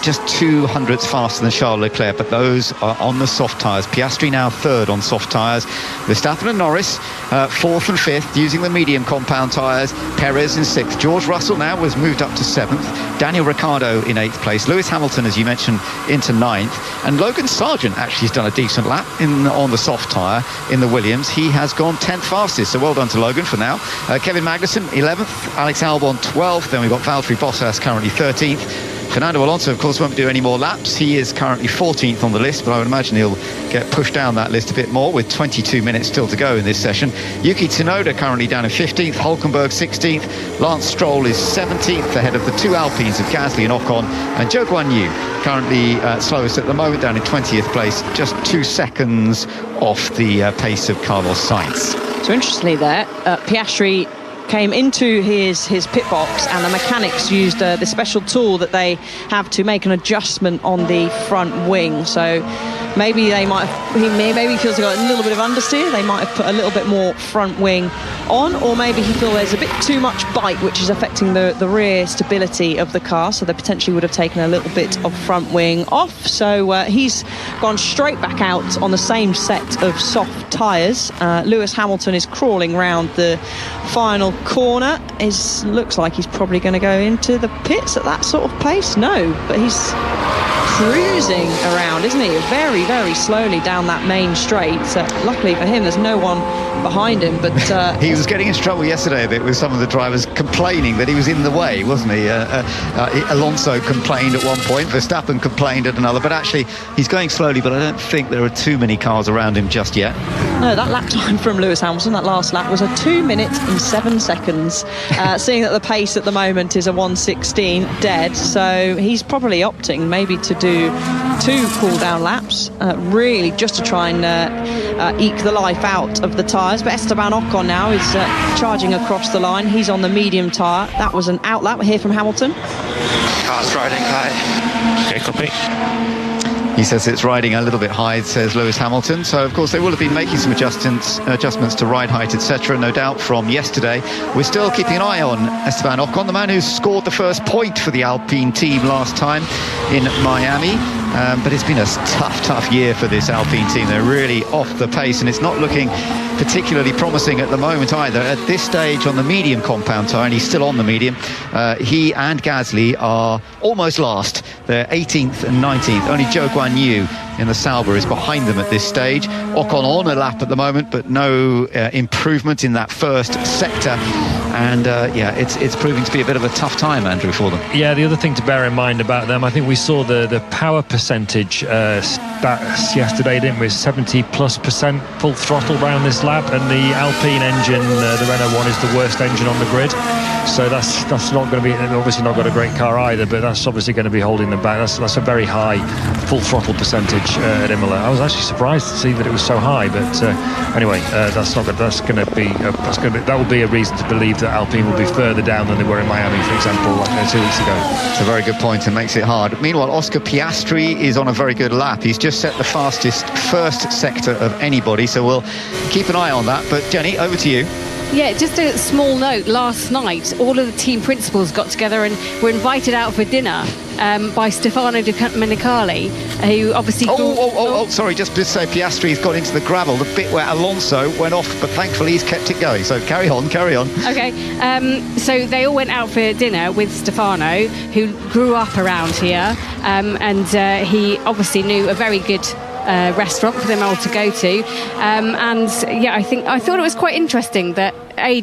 Just 200ths faster than Charles Leclerc, but those are on the soft tyres. Piastri now 3rd on soft tyres. Verstappen and Norris 4th and 5th using the medium compound tyres. Perez in 6th. George Russell now was moved up to 7th. Daniel Ricciardo in 8th place. Lewis Hamilton, as you mentioned, into 9th. And Logan Sargent actually has done a decent lap on the soft tyre in the Williams. He has gone 10th fastest, so well done to Logan for now. Kevin Magnussen 11th. Alex Albon 12th. Then we've got Valtteri Bottas currently 13th. Fernando Alonso, of course, won't do any more laps. He is currently 14th on the list, but I would imagine he'll get pushed down that list a bit more with 22 minutes still to go in this session. Yuki Tsunoda currently down in 15th, Hülkenberg 16th, Lance Stroll is 17th ahead of the 2 Alpines of Gasly and Ocon, and Zhou Guanyu currently slowest at the moment down in 20th place, just 2 seconds off the pace of Carlos Sainz. So interestingly there, Piastri came into his pit box, and the mechanics used the special tool that they have to make an adjustment on the front wing. So maybe he feels he got a little bit of understeer. They might have put a little bit more front wing on, or maybe he feels there's a bit too much bite, which is affecting the rear stability of the car, so they potentially would have taken a little bit of front wing off. So he's gone straight back out on the same set of soft tyres. Lewis Hamilton is crawling round the final corner. Looks like he's probably going to go into the pits at that sort of pace. No, but he's cruising around, isn't he? Very, very slowly down that main straight. Luckily for him, there's no one behind him, but he was getting into trouble yesterday a bit with some of the drivers complaining that he was in the way, wasn't he? Alonso complained at one point, Verstappen complained at another, but actually he's going slowly, but I don't think there are too many cars around him just yet. No, that lap time from Lewis Hamilton, that last lap, was a 2 minutes and 7 seconds, seeing that the pace at the moment is a 1:16 dead, so he's probably opting maybe to do 2 cool-down laps, really just to try and eke the life out of the tyres. But Esteban Ocon now is charging across the line. He's on the medium tyre. That was an out lap. We'll hear from Hamilton. Car's riding high. Okay, copy. He says it's riding a little bit high, says Lewis Hamilton. So, of course, they will have been making some adjustments to ride height, etc., no doubt, from yesterday. We're still keeping an eye on Esteban Ocon, the man who scored the first point for the Alpine team last time in Miami. But it's been a tough year for this Alpine team. They're really off the pace, and it's not looking particularly promising at the moment either. At this stage on the medium compound tyre, and he's still on the medium, he and Gasly are almost last. They're 18th and 19th. Only Zhou Guan Yu in the Sauber is behind them at this stage. Ocon on a lap at the moment, but no improvement in that first sector. And it's proving to be a bit of a tough time, Andrew, for them. Yeah, the other thing to bear in mind about them, I think we saw the power percentage stats yesterday, didn't we? 70+% full throttle round this lap, and the Alpine engine, the Renault one, is the worst engine on the grid. So that's not going to be, obviously not got a great car either, but that's obviously going to be holding them back. That's a very high full throttle percentage at Imola. I was actually surprised to see that it was so high, but anyway, that will be a reason to believe that Alpine will be further down than they were in Miami, for example, 2 weeks ago. It's a very good point and makes it hard. Meanwhile, Oscar Piastri is on a very good lap. He's just set the fastest first sector of anybody, so we'll keep an eye on that. But Jenny, over to you. Yeah, just a small note. Last night, all of the team principals got together and were invited out for dinner by Stefano Domenicali, who obviously... Sorry, just to say Piastri's got into the gravel, the bit where Alonso went off, but thankfully he's kept it going. So carry on. Okay, so they all went out for dinner with Stefano, who grew up around here, and he obviously knew a very good restaurant for them all to go to, I thought it was quite interesting that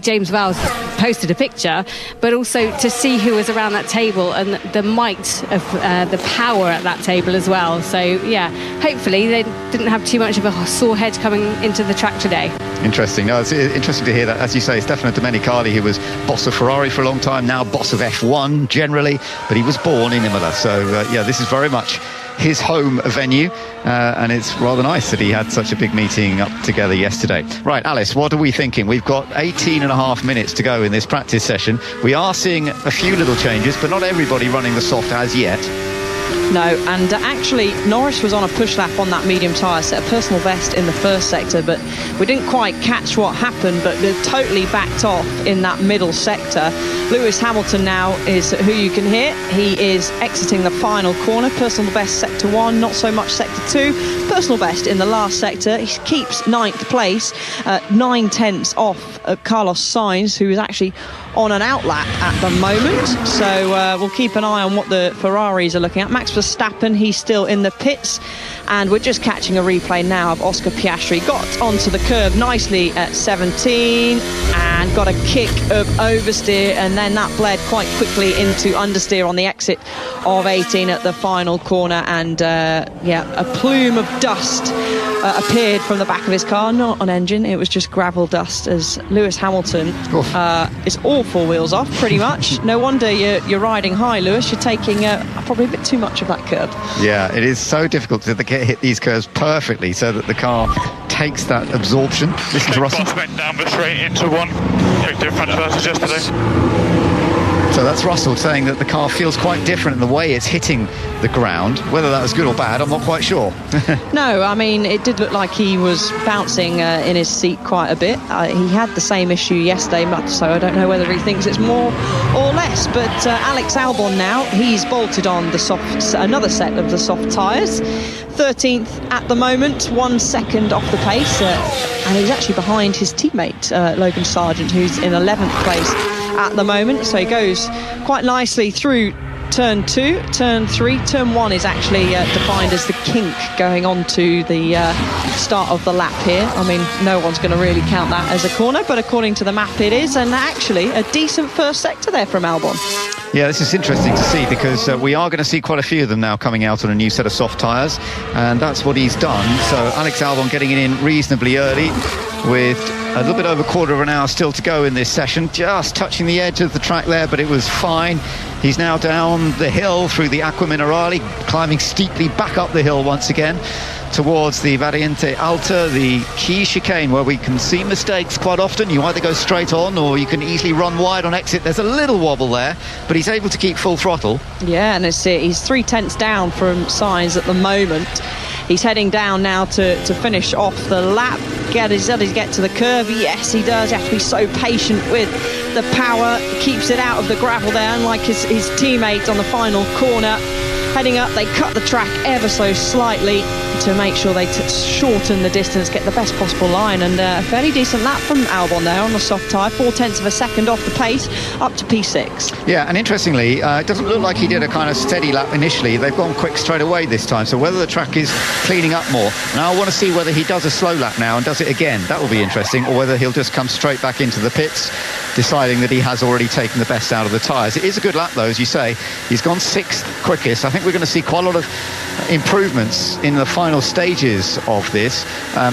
James Vowles posted a picture, but also to see who was around that table and the might of the power at that table as well. So yeah, hopefully they didn't have too much of a sore head coming into the track today. Interesting. No, it's interesting to hear that. As you say, Stefano Domenicali, who was boss of Ferrari for a long time, now boss of F1 generally, but he was born in Imola. So this is very much his home venue, and it's rather nice that he had such a big meeting up together yesterday. Right, Alice, what are we thinking? We've got 18 and a half minutes to go in this practice session. We are seeing a few little changes, but not everybody running the soft as yet. No, and actually Norris was on a push lap on that medium tyre, set a personal best in the first sector, but we didn't quite catch what happened, but they're totally backed off in that middle sector. Lewis Hamilton now is who you can hear. He is exiting the final corner. Personal best sector 1, not so much sector 2. Personal best in the last sector. He keeps 9th place, 9/10 off Carlos Sainz, who is actually on an outlap at the moment. So we'll keep an eye on what the Ferraris are looking at. Max Verstappen, he's still in the pits, and we're just catching a replay now of Oscar Piastri. Got onto the curb nicely at 17 and got a kick of oversteer, and then that bled quite quickly into understeer on the exit of 18 at the final corner, and a plume of dust appeared from the back of his car. Not an engine, it was just gravel dust, as Lewis Hamilton is all 4 wheels off pretty much. No wonder you're riding high, Lewis. You're taking probably a bit too much of that curb. Yeah, it is so difficult to hit these curves perfectly so that the car takes that absorption. Listen to Russell. Both went down but straight into one. Checked in front of us yesterday. So that's Russell saying that the car feels quite different in the way it's hitting the ground. Whether that was good or bad, I'm not quite sure. No, I mean, it did look like he was bouncing in his seat quite a bit. He had the same issue yesterday, so I don't know whether he thinks it's more or less. But Alex Albon now, he's bolted on another set of the soft tyres. 13th at the moment, 1 second off the pace, and he's actually behind his teammate Logan Sargent, who's in 11th place at the moment. So he goes quite nicely through turn 2, turn 3. Turn 1 is actually defined as the kink going on to the start of the lap here. I mean, no one's going to really count that as a corner, but according to the map it is, and actually a decent first sector there from Albon. Yeah, this is interesting to see, because we are going to see quite a few of them now coming out on a new set of soft tyres, and that's what he's done. So Alex Albon getting it in reasonably early, with a little bit over a quarter of an hour still to go in this session, just touching the edge of the track there, but it was fine. He's now down the hill through the Acqua Minerale, climbing steeply back up the hill once again towards the Variante Alta, the key chicane, where we can see mistakes quite often. You either go straight on or you can easily run wide on exit. There's a little wobble there, but he's able to keep full throttle. Yeah, and he's 3/10 down from Sainz at the moment. He's heading down now to finish off the lap. Does he get to the curve? Yes, he does. You have to be so patient with the power. Keeps it out of the gravel there, unlike his teammate on the final corner. Heading up, they cut the track ever so slightly to make sure they shorten the distance, get the best possible line, and a fairly decent lap from Albon there on the soft tyre, 0.4 of a second off the pace, up to P6. Yeah, and interestingly, it doesn't look like he did a kind of steady lap initially. They've gone quick straight away this time, so whether the track is cleaning up more. Now I want to see whether he does a slow lap now and does it again. That will be interesting, or whether he'll just come straight back into the pits, deciding that he has already taken the best out of the tyres. It is a good lap though, as you say. He's gone 6th quickest. I think we're going to see quite a lot of improvements in the final stages of this.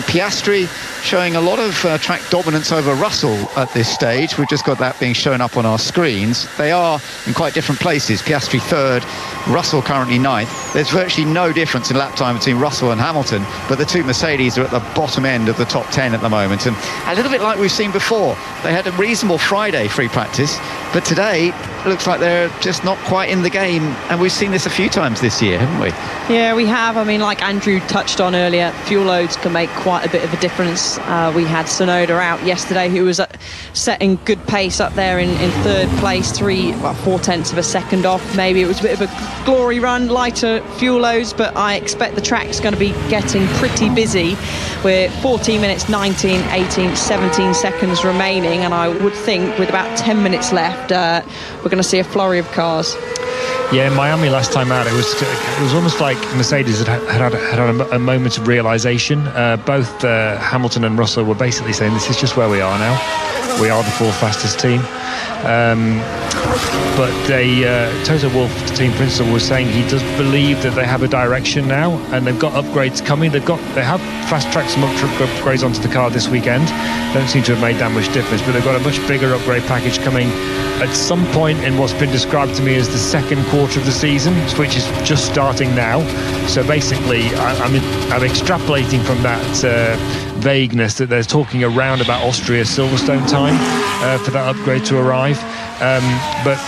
Piastri showing a lot of track dominance over Russell at this stage. We've just got that being shown up on our screens. They are in quite different places. Piastri 3rd, Russell currently 9th. There's virtually no difference in lap time between Russell and Hamilton, but the two Mercedes are at the bottom end of the top 10 at the moment, and a little bit like we've seen before. They had a reasonable Friday free practice, but today it looks like they're just not quite in the game, and we've seen this a few times this year, haven't we? Yeah, we have. I mean, like Andrew touched on earlier, fuel loads can make quite a bit of a difference. We had Tsunoda out yesterday, who was setting good pace up there in 3rd place, 4/10 of a second off. Maybe it was a bit of a glory run, lighter fuel loads, but I expect the track's going to be getting pretty busy. We're 14 minutes, 19, 18, 17 seconds remaining, and I would think with about 10 minutes left, we're going to see a flurry of cars. Yeah, in Miami last time out, it was almost like Mercedes had a moment of realisation. Both Hamilton and Russell were basically saying, this is just where we are now. We are the 4th fastest team. But Toto Wolff, the team principal, was saying he does believe that they have a direction now, and they've got upgrades coming. They have fast-tracked some upgrades onto the car this weekend. Don't seem to have made that much difference, but they've got a much bigger upgrade package coming at some point in what's been described to me as the 2nd quarter of the season, which is just starting now. So basically, I'm extrapolating from that vagueness that they're talking around about Austria Silverstone time for that upgrade to arrive. But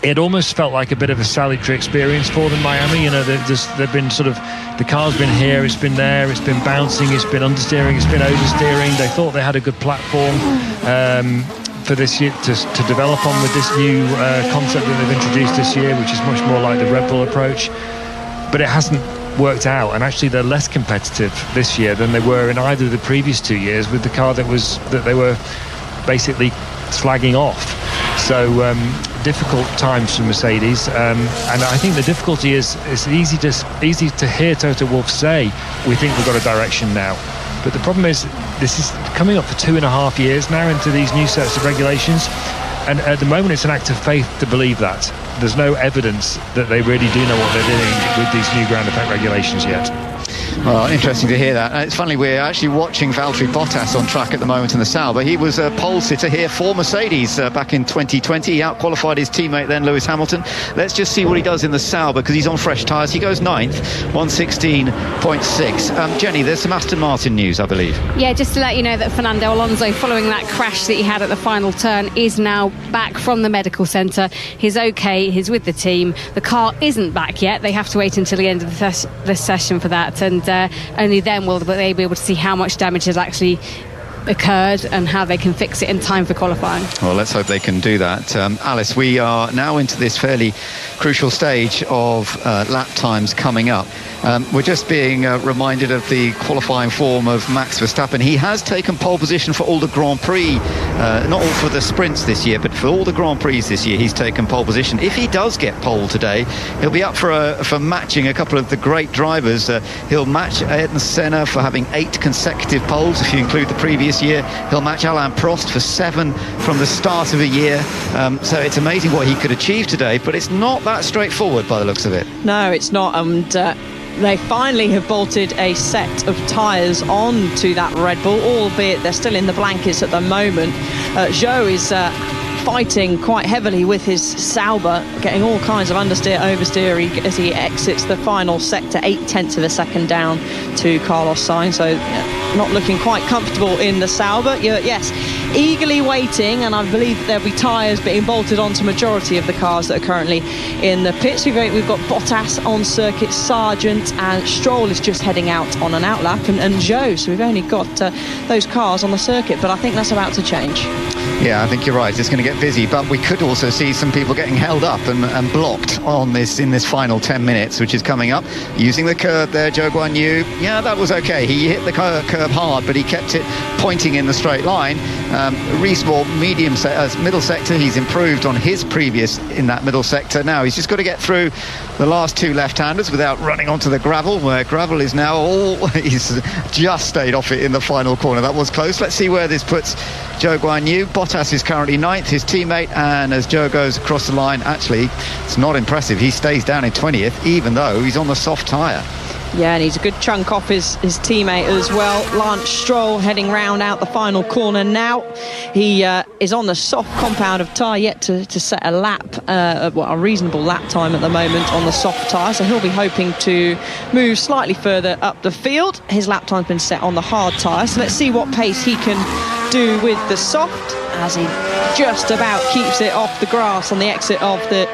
it almost felt like a bit of a salutary experience for them, Miami. You know, they've been sort of, the car's been here, it's been there, it's been bouncing, it's been understeering, it's been oversteering. They thought they had a good platform for this year to develop on with this new concept that they've introduced this year, which is much more like the Red Bull approach. But it hasn't worked out, and actually they're less competitive this year than they were in either of the previous 2 years with the car that they were basically slagging off. So difficult times for Mercedes, and I think the difficulty is it's easy to hear Toto Wolff say, we think we've got a direction now. But the problem is, this is coming up for 2.5 years now into these new sets of regulations, and at the moment it's an act of faith to believe that. There's no evidence that they really do know what they're doing with these new ground effect regulations yet. Well, interesting to hear that. And it's funny, we're actually watching Valtteri Bottas on track at the moment in the Sauber. He was a pole sitter here for Mercedes back in 2020. He outqualified his teammate then, Lewis Hamilton. Let's just see what he does in the Sauber, because he's on fresh tyres. He goes 9th, 1:16.6. Jenny, there's some Aston Martin news, I believe. Yeah, just to let you know that Fernando Alonso, following that crash that he had at the final turn, is now back from the medical centre. He's okay, he's with the team. The car isn't back yet. They have to wait until the end of the session for that, and only then will they be able to see how much damage has actually occurred and how they can fix it in time for qualifying. Well, let's hope they can do that. Alice, we are now into this fairly crucial stage of lap times coming up. We're just being reminded of the qualifying form of Max Verstappen. He has taken pole position for all the Grand Prix, not all for the sprints this year, but for all the Grand Prix this year, he's taken pole position. If he does get pole today, he'll be up for matching a couple of the great drivers. He'll match Ayrton Senna for having 8 consecutive poles, if you include the previous year. He'll match Alain Prost for 7 from the start of a year. So it's amazing what he could achieve today, but it's not that straightforward by the looks of it. No, it's not. And they finally have bolted a set of tyres onto that Red Bull, albeit they're still in the blankets at the moment. Zhou is fighting quite heavily with his Sauber, getting all kinds of understeer, oversteer as he exits the final sector, 0.8 of a second down to Carlos Sainz. So not looking quite comfortable in the Sauber. Yes, eagerly waiting, and I believe that there'll be tyres being bolted onto majority of the cars that are currently in the pits. We've got Bottas on circuit, Sargent, and Stroll is just heading out on an outlap, and Zhou. So we've only got those cars on the circuit, but I think that's about to change. Yeah, I think you're right. It's going to get busy, but we could also see some people getting held up and blocked on this in this final 10 minutes, which is coming up. Using the curb there, Zhou Guanyu. Yeah, that was okay. He hit the curb hard, but he kept it pointing in the straight line. Reasonable middle sector. He's improved on his previous in that middle sector. Now he's just got to get through the last 2 left-handers without running onto the gravel, where gravel is now he's just stayed off it in the final corner. That was close. Let's see where this puts Zhou Guanyu. Bottas is currently 9th, his teammate, and as Zhou goes across the line, actually, it's not impressive. He stays down in 20th, even though he's on the soft tyre. Yeah, and he's a good chunk off his teammate as well. Lance Stroll heading round out the final corner now. He is on the soft compound of tyre, yet to set a lap, a reasonable lap time at the moment on the soft tyre. So he'll be hoping to move slightly further up the field. His lap time's been set on the hard tyre. So let's see what pace he can do with the soft, as he just about keeps it off the grass on the exit of the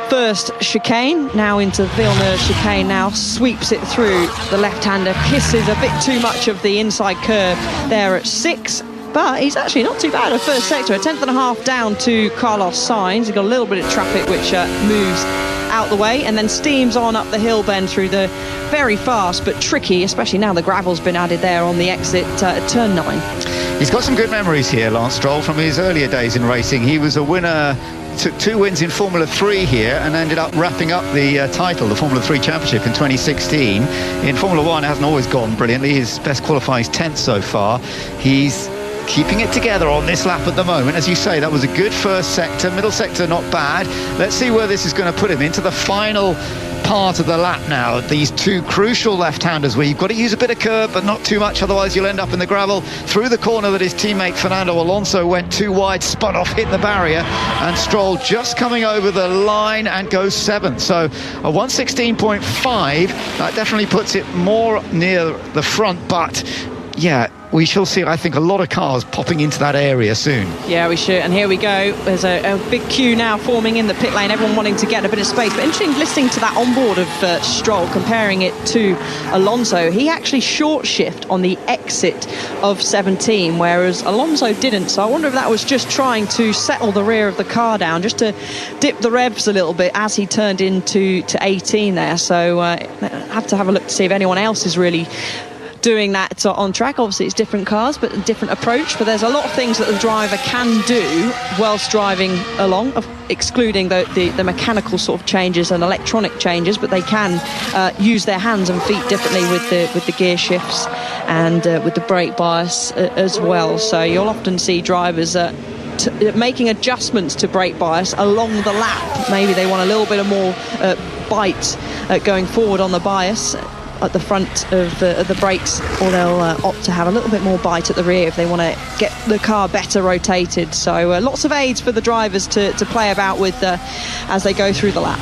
first chicane. Now into Villeneuve chicane, now sweeps it through the left-hander, kisses a bit too much of the inside curve there at 6, but he's actually not too bad at first sector, a 10.5 down to Carlos Sainz. He's got a little bit of traffic which moves out the way and then steams on up the hill bend through the very fast but tricky, especially now the gravel's been added there on the exit at turn 9. He's got some good memories here, Lance Stroll, from his earlier days in racing. He was a winner, took 2 wins in Formula 3 here and ended up wrapping up the title, the Formula 3 Championship in 2016. In Formula 1, it hasn't always gone brilliantly. His best qualifying is 10th so far. He's keeping it together on this lap at the moment. As you say, that was a good first sector, middle sector not bad. Let's see where this is going to put him into the final part of the lap now. These 2 crucial left-handers where you've got to use a bit of curb but not too much, otherwise you'll end up in the gravel. Through the corner that his teammate Fernando Alonso went too wide, spun off, hit the barrier, and Stroll just coming over the line and goes 7th. So a 1:16.5, that definitely puts it more near the front, but yeah, we shall see, I think, a lot of cars popping into that area soon. Yeah, we should. And here we go. There's a big queue now forming in the pit lane, everyone wanting to get a bit of space. But interesting listening to that onboard of Stroll, comparing it to Alonso. He actually short shift on the exit of 17, whereas Alonso didn't. So I wonder if that was just trying to settle the rear of the car down, just to dip the revs a little bit as he turned into 18 there. So I have to have a look to see if anyone else is really doing that on track. Obviously it's different cars but a different approach, but there's a lot of things that the driver can do whilst driving along, excluding the mechanical sort of changes and electronic changes, but they can use their hands and feet differently with the gear shifts and with the brake bias as well. So you'll often see drivers making adjustments to brake bias along the lap. Maybe they want a little bit of more bite going forward on the bias. at the front of the brakes, or they'll opt to have a little bit more bite at the rear if they want to get the car better rotated. So lots of aids for the drivers to play about with as they go through the lap.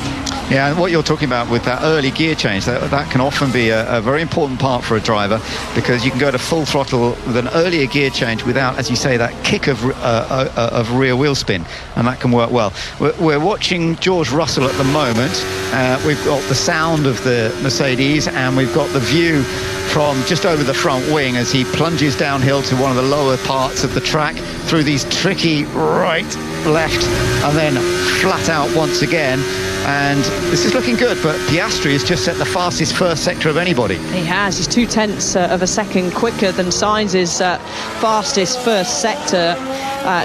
Yeah, and what you're talking about with that early gear change, that can often be a very important part for a driver, because you can go to full throttle with an earlier gear change without, as you say, that kick of rear wheel spin, and that can work well. We're watching George Russell at the moment. We've got the sound of the Mercedes, and we've got the view from just over the front wing as he plunges downhill to one of the lower parts of the track through these tricky right, left, and then flat out once again. And this is looking good, but Piastri has just set the fastest first sector of anybody. He has. He's 0.2 of a second quicker than Sainz's fastest first sector.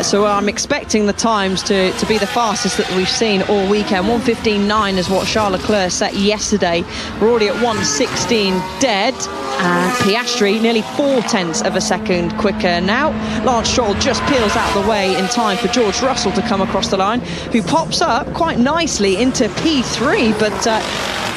So I'm expecting the times to be the fastest that we've seen all weekend. 1:15.9 is what Charles Leclerc set yesterday. We're already at 1:16 dead. And Piastri nearly 0.4 of a second quicker now. Lance Stroll just peels out of the way in time for George Russell to come across the line, who pops up quite nicely into P3, but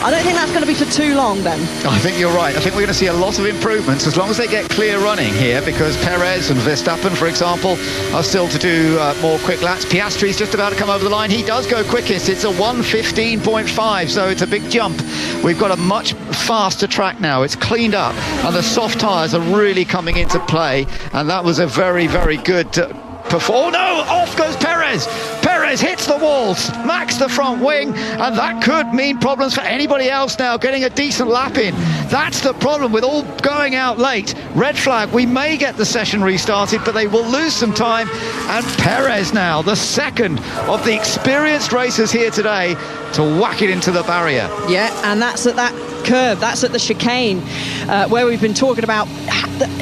I don't think that's going to be for too long then. I think you're right. I think we're going to see a lot of improvements as long as they get clear running here, because Perez and Verstappen, for example, are still to do more quick laps. Piastri's just about to come over the line. He does go quickest. It's a 1:15.5, so it's a big jump. We've got a much faster track now. It's cleaned up, and the soft tyres are really coming into play, and that was a very, very good Oh no, off goes Perez. Perez hits the wall, smacks the front wing, and that could mean problems for anybody else now getting a decent lap in. That's the problem with all going out late. Red flag, we may get the session restarted, but they will lose some time. And Perez now, the second of the experienced racers here today, to whack it into the barrier. Yeah, and that's at that curve, that's at the chicane, where we've been talking about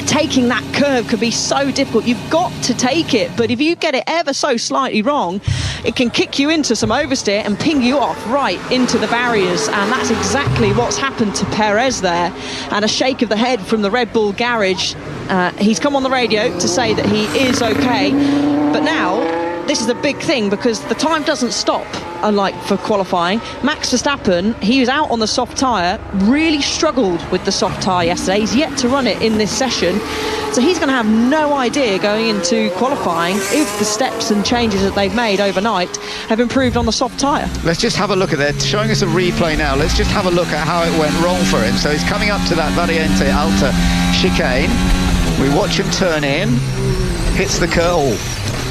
taking that curve could be so difficult. You've got to take it, but if you get it ever so slightly wrong, it can kick you into some oversteer and ping you off right into the barriers, and that's exactly what's happened to Perez there. And a shake of the head from the Red Bull garage. He's come on the radio to say that he is okay, but now this is a big thing because the time doesn't stop, unlike for qualifying. Max Verstappen, he was out on the soft tyre, really struggled with the soft tyre yesterday. He's yet to run it in this session, so he's going to have no idea going into qualifying if the steps and changes that they've made overnight have improved on the soft tyre. Let's just have a look at that. Showing us a replay now. Let's just have a look at how it went wrong for him. So he's coming up to that Variante Alta chicane. We watch him turn in, hits the curve.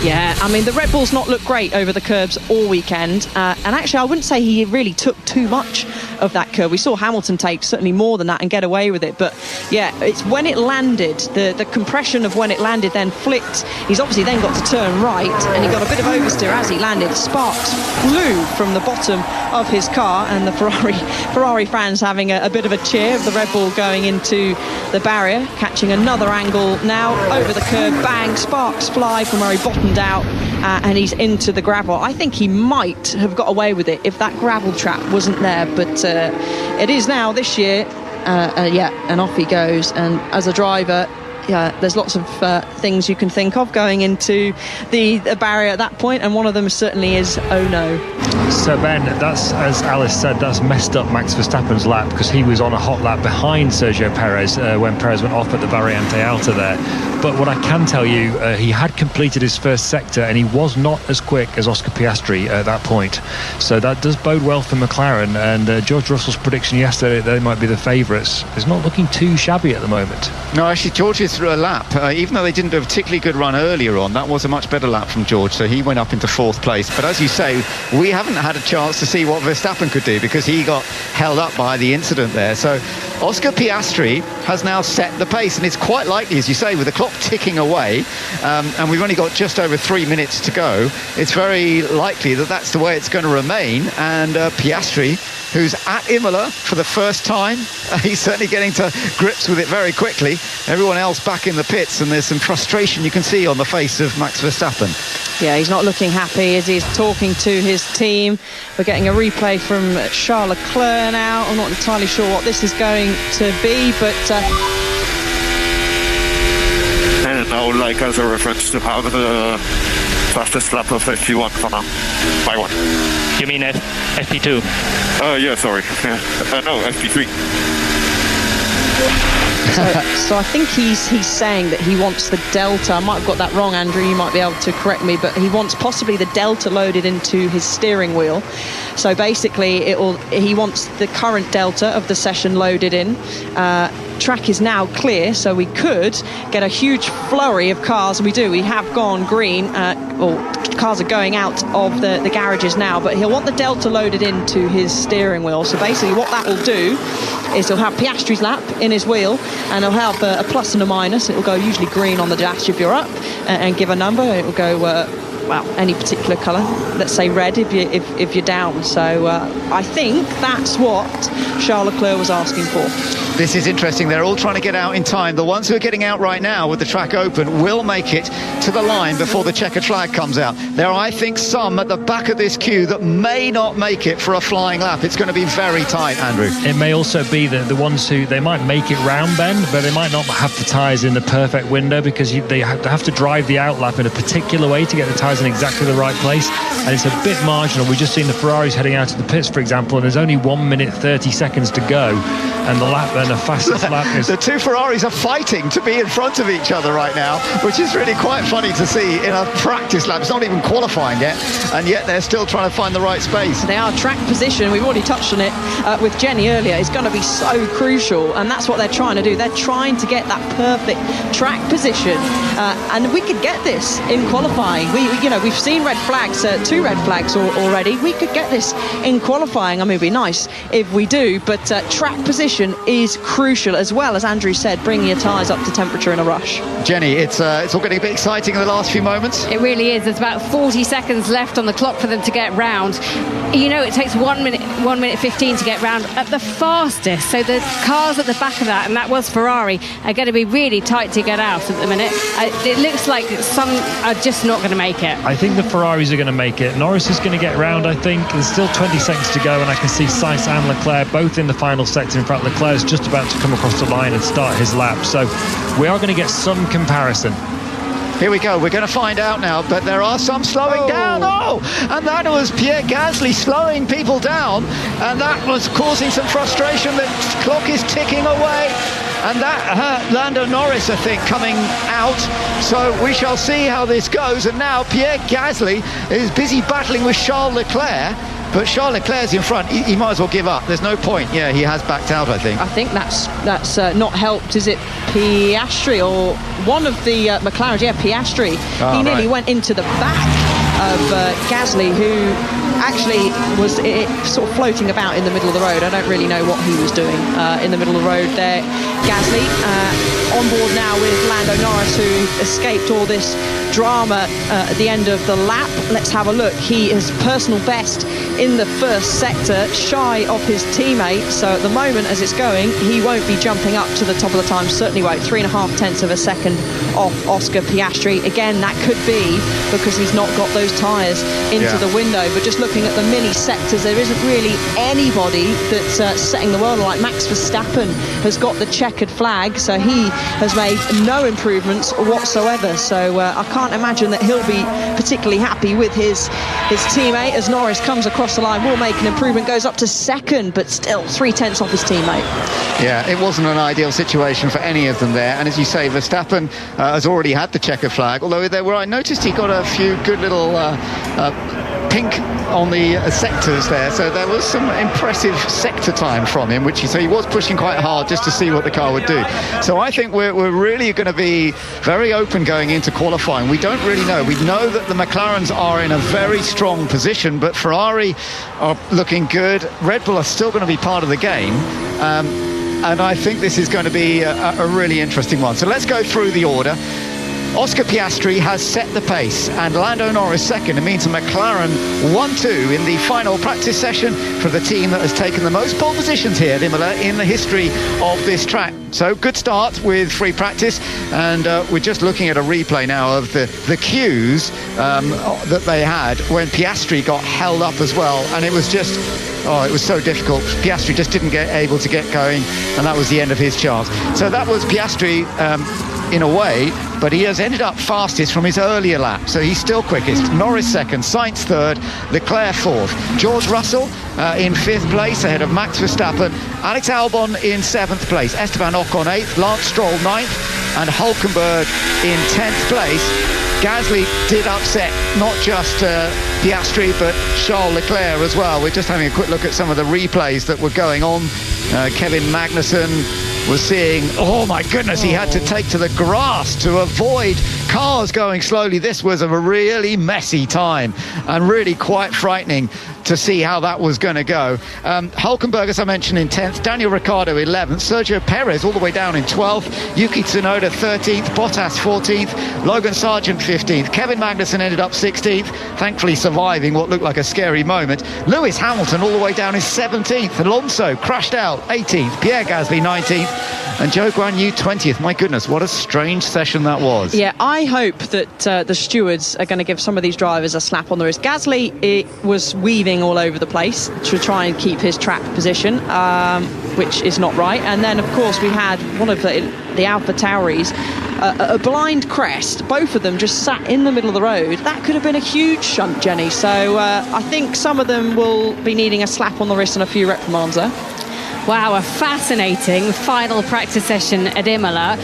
Yeah, I mean, the Red Bull's not looked great over the curbs all weekend. And actually, I wouldn't say he really took too much of that curve. We saw Hamilton take certainly more than that and get away with it. But yeah, it's when it landed, the compression of when it landed then flicked. He's obviously then got to turn right, and he got a bit of oversteer as he landed. Sparks flew from the bottom of his car, and the Ferrari fans having a bit of a cheer of the Red Bull going into the barrier, catching another angle now over the curve. Bang, sparks fly from where he bottomed out, and he's into the gravel. I think he might have got away with it if that gravel trap wasn't there, but it is now this year. Yeah, and off he goes. And as a driver, yeah, there's lots of things you can think of going into the barrier at that point, and one of them certainly is, oh no. So Ben, that's, as Alice said, that's messed up Max Verstappen's lap, because he was on a hot lap behind Sergio Perez when Perez went off at the Variante Alta there. But what I can tell you, he had completed his first sector, and he was not as quick as Oscar Piastri at that point. So that does bode well for McLaren, and George Russell's prediction yesterday that they might be the favourites is not looking too shabby at the moment. No, actually, George's lap, even though they didn't do a particularly good run earlier on, that was a much better lap from George, so he went up into fourth place. But as you say, we haven't had a chance to see what Verstappen could do, because he got held up by the incident there. So Oscar Piastri has now set the pace, and it's quite likely, as you say, with the clock ticking away, and we've only got just over 3 minutes to go, it's very likely that that's the way it's going to remain. And Piastri, who's at Imola for the first time, he's certainly getting to grips with it very quickly. Everyone else back in the pits, and there's some frustration you can see on the face of Max Verstappen. Yeah, he's not looking happy as he's talking to his team. We're getting a replay from Charles Leclerc now. I'm not entirely sure what this is going to be, but and I would like, as a reference, to have the fastest lap of FP1 for now, by one. You mean FP2? Yeah, sorry. No, FP3. So I think he's saying that he wants the delta. I might have got that wrong, Andrew. You might be able to correct me, but he wants possibly the delta loaded into his steering wheel. So basically, he wants the current delta of the session loaded in. Track is now clear, so we could get a huge flurry of cars. We have gone green, or cars are going out of the garages now, but he'll want the delta loaded into his steering wheel. So basically what that will do is he'll have Piastri's lap in his wheel, and he'll have a plus and a minus. It will go usually green on the dash if you're up, and give a number. It will go well, any particular colour. Let's say red if you're down. So I think that's what Charles Leclerc was asking for. This is interesting. They're all trying to get out in time. The ones who are getting out right now with the track open will make it to the line before the checkered flag comes out. There are, I think, some at the back of this queue that may not make it for a flying lap. It's going to be very tight, Andrew. It may also be the ones who, they might make it round bend, but they might not have the tyres in the perfect window, because they have to drive the out lap in a particular way to get the tyres in exactly the right place, and it's a bit marginal. We've just seen the Ferraris heading out of the pits, for example, and there's only 1 minute 30 seconds to go, and the fastest lap is... The two Ferraris are fighting to be in front of each other right now, which is really quite funny to see in a practice lap. It's not even qualifying yet, and yet they're still trying to find the right space. They are. Track position, we've already touched on it with Jenny earlier, is going to be so crucial, and that's what they're trying to do. They're trying to get that perfect track position, and we could get this in qualifying. We've seen red flags, 2 red flags already. We could get this in qualifying. I mean, it'd be nice if we do, but track position is crucial, as well as Andrew said, bringing your tyres up to temperature in a rush. Jenny, it's all getting a bit exciting in the last few moments. It really is. There's about 40 seconds left on the clock for them to get round. It takes 1 minute 15 to get round at the fastest. So the cars at the back of that, and that was Ferrari, are going to be really tight to get out at the minute. It looks like some are just not going to make it. I think the Ferraris are going to make it. Norris is going to get round, I think. There's still 20 seconds to go, and I can see Sainz and Leclerc both in the final sector. In fact, Leclerc's just about to come across the line and start his lap. So we are going to get some comparison. Here we go. We're going to find out now, but there are some slowing down. And that was Pierre Gasly slowing people down, and that was causing some frustration. The clock is ticking away, and that hurt Lando Norris, I think, coming out. So we shall see how this goes. And now Pierre Gasly is busy battling with Charles Leclerc. But Charles Leclerc's in front. He might as well give up. There's no point. Yeah, he has backed out, I think. I think that's not helped. Is it Piastri or one of the McLarens? Yeah, Piastri. He nearly went into the back of Gasly, who actually was sort of floating about in the middle of the road. I don't really know what he was doing in the middle of the road there. Gasly on board now with Lando Norris, who escaped all this drama at the end of the lap. Let's have a look. He is personal best in the first sector, shy of his teammate. So at the moment, as it's going, he won't be jumping up to the top of the time. Certainly won't. 3.5 tenths of a second off Oscar Piastri. Again, that could be because he's not got those tyres into the window. But just looking at the mini sectors, there isn't really anybody that's setting the world alight. Max Verstappen has got the checkered flag, so he has made no improvements whatsoever. So I can't imagine that he'll be particularly happy with his teammate as Norris comes across the line. Will make an improvement, goes up to second, but still 3 tenths off his teammate. Yeah, it wasn't an ideal situation for any of them there. And as you say, Verstappen has already had the checker flag, although I noticed he got a few good little pink on the sectors there, so there was some impressive sector time from him, which he was pushing quite hard just to see what the car would do. So I think we're really going to be very open going into qualifying. We don't really know. We know that the McLarens are in a very strong position, but Ferrari are looking good. Red Bull are still going to be part of the game. And I think this is going to be a really interesting one. So let's go through the order. Oscar Piastri has set the pace, and Lando Norris second. It means a McLaren 1-2 in the final practice session for the team that has taken the most pole positions here at Imola in the history of this track. So good start with free practice, and we're just looking at a replay now of the cues that they had when Piastri got held up as well, and it was just... it was so difficult. Piastri just didn't get able to get going, and that was the end of his chance. So that was Piastri, in a way, but he has ended up fastest from his earlier lap, so he's still quickest. Norris second, Sainz third, Leclerc fourth. George Russell in fifth place ahead of Max Verstappen. Alex Albon in seventh place. Esteban Ocon eighth, Lance Stroll ninth, and Hulkenberg in 10th place. Gasly did upset not just Piastri but Charles Leclerc as well. We're just having a quick look at some of the replays that were going on. Kevin Magnussen was seeing, oh my goodness, he had to take to the grass to avoid cars going slowly. This was a really messy time and really quite frightening to see how that was going to go. Hulkenberg, as I mentioned, in 10th, Daniel Ricciardo 11th, Sergio Perez all the way down in 12th, Yuki Tsunoda 13th, Bottas 14th, Logan Sargent 15th, Kevin Magnussen ended up 16th, thankfully surviving what looked like a scary moment. Lewis Hamilton all the way down in 17th, Alonso crashed out 18th, Pierre Gasly 19th, and Zhou Guanyu 20th. My goodness, what a strange session that was. Yeah, I hope that the stewards are going to give some of these drivers a slap on the wrist. Gasly was weaving all over the place to try and keep his track position, which is not right. And then, of course, we had one of the Alpha Tauris, a blind crest. Both of them just sat in the middle of the road. That could have been a huge shunt, Jenny. So I think some of them will be needing a slap on the wrist and a few reprimands there. Wow, a fascinating final practice session at Imola.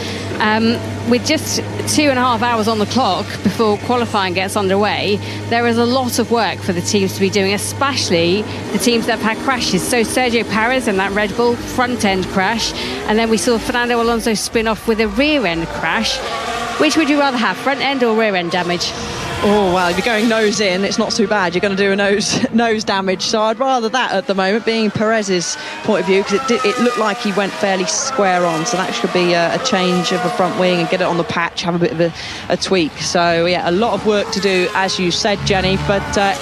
With just 2.5 hours on the clock before qualifying gets underway, there is a lot of work for the teams to be doing, especially the teams that have had crashes. So Sergio Perez and that Red Bull front-end crash, and then we saw Fernando Alonso spin off with a rear-end crash. Which would you rather have, front-end or rear-end damage? Oh, well, if you're going nose in, it's not too bad. You're going to do a nose damage. So I'd rather that at the moment, being Perez's point of view, because it looked like he went fairly square on. So that should be a change of a front wing and get it on the patch, have a bit of a tweak. So, yeah, a lot of work to do, as you said, Jenny, but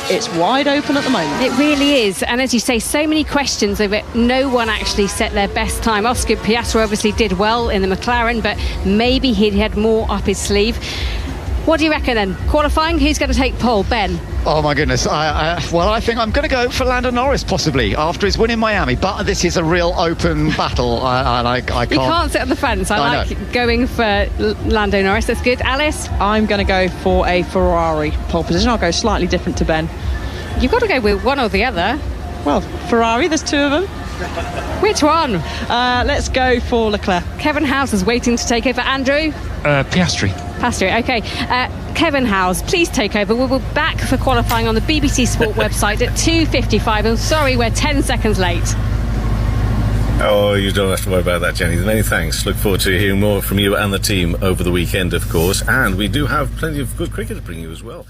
it's wide open at the moment. It really is. And as you say, so many questions of it. No one actually set their best time. Oscar Piastri obviously did well in the McLaren, but maybe he had more up his sleeve. What do you reckon then? Qualifying, who's going to take pole? Ben? Oh my goodness, I think I'm going to go for Lando Norris possibly after his win in Miami, but this is a real open battle. I can't. You can't sit on the fence. I like going for Lando Norris. That's good. Alice? I'm going to go for a Ferrari pole position. I'll go slightly different to Ben. You've got to go with one or the other. Well, Ferrari, there's two of them. Which one? Let's go for Leclerc. Kevin House is waiting to take over. Andrew? Piastri. Okay. Kevin Howes, please take over. We'll be back for qualifying on the BBC Sport website at 2:55. I'm sorry, we're 10 seconds late. Oh, you don't have to worry about that, Jenny. Many thanks. Look forward to hearing more from you and the team over the weekend, of course. And we do have plenty of good cricket to bring you as well.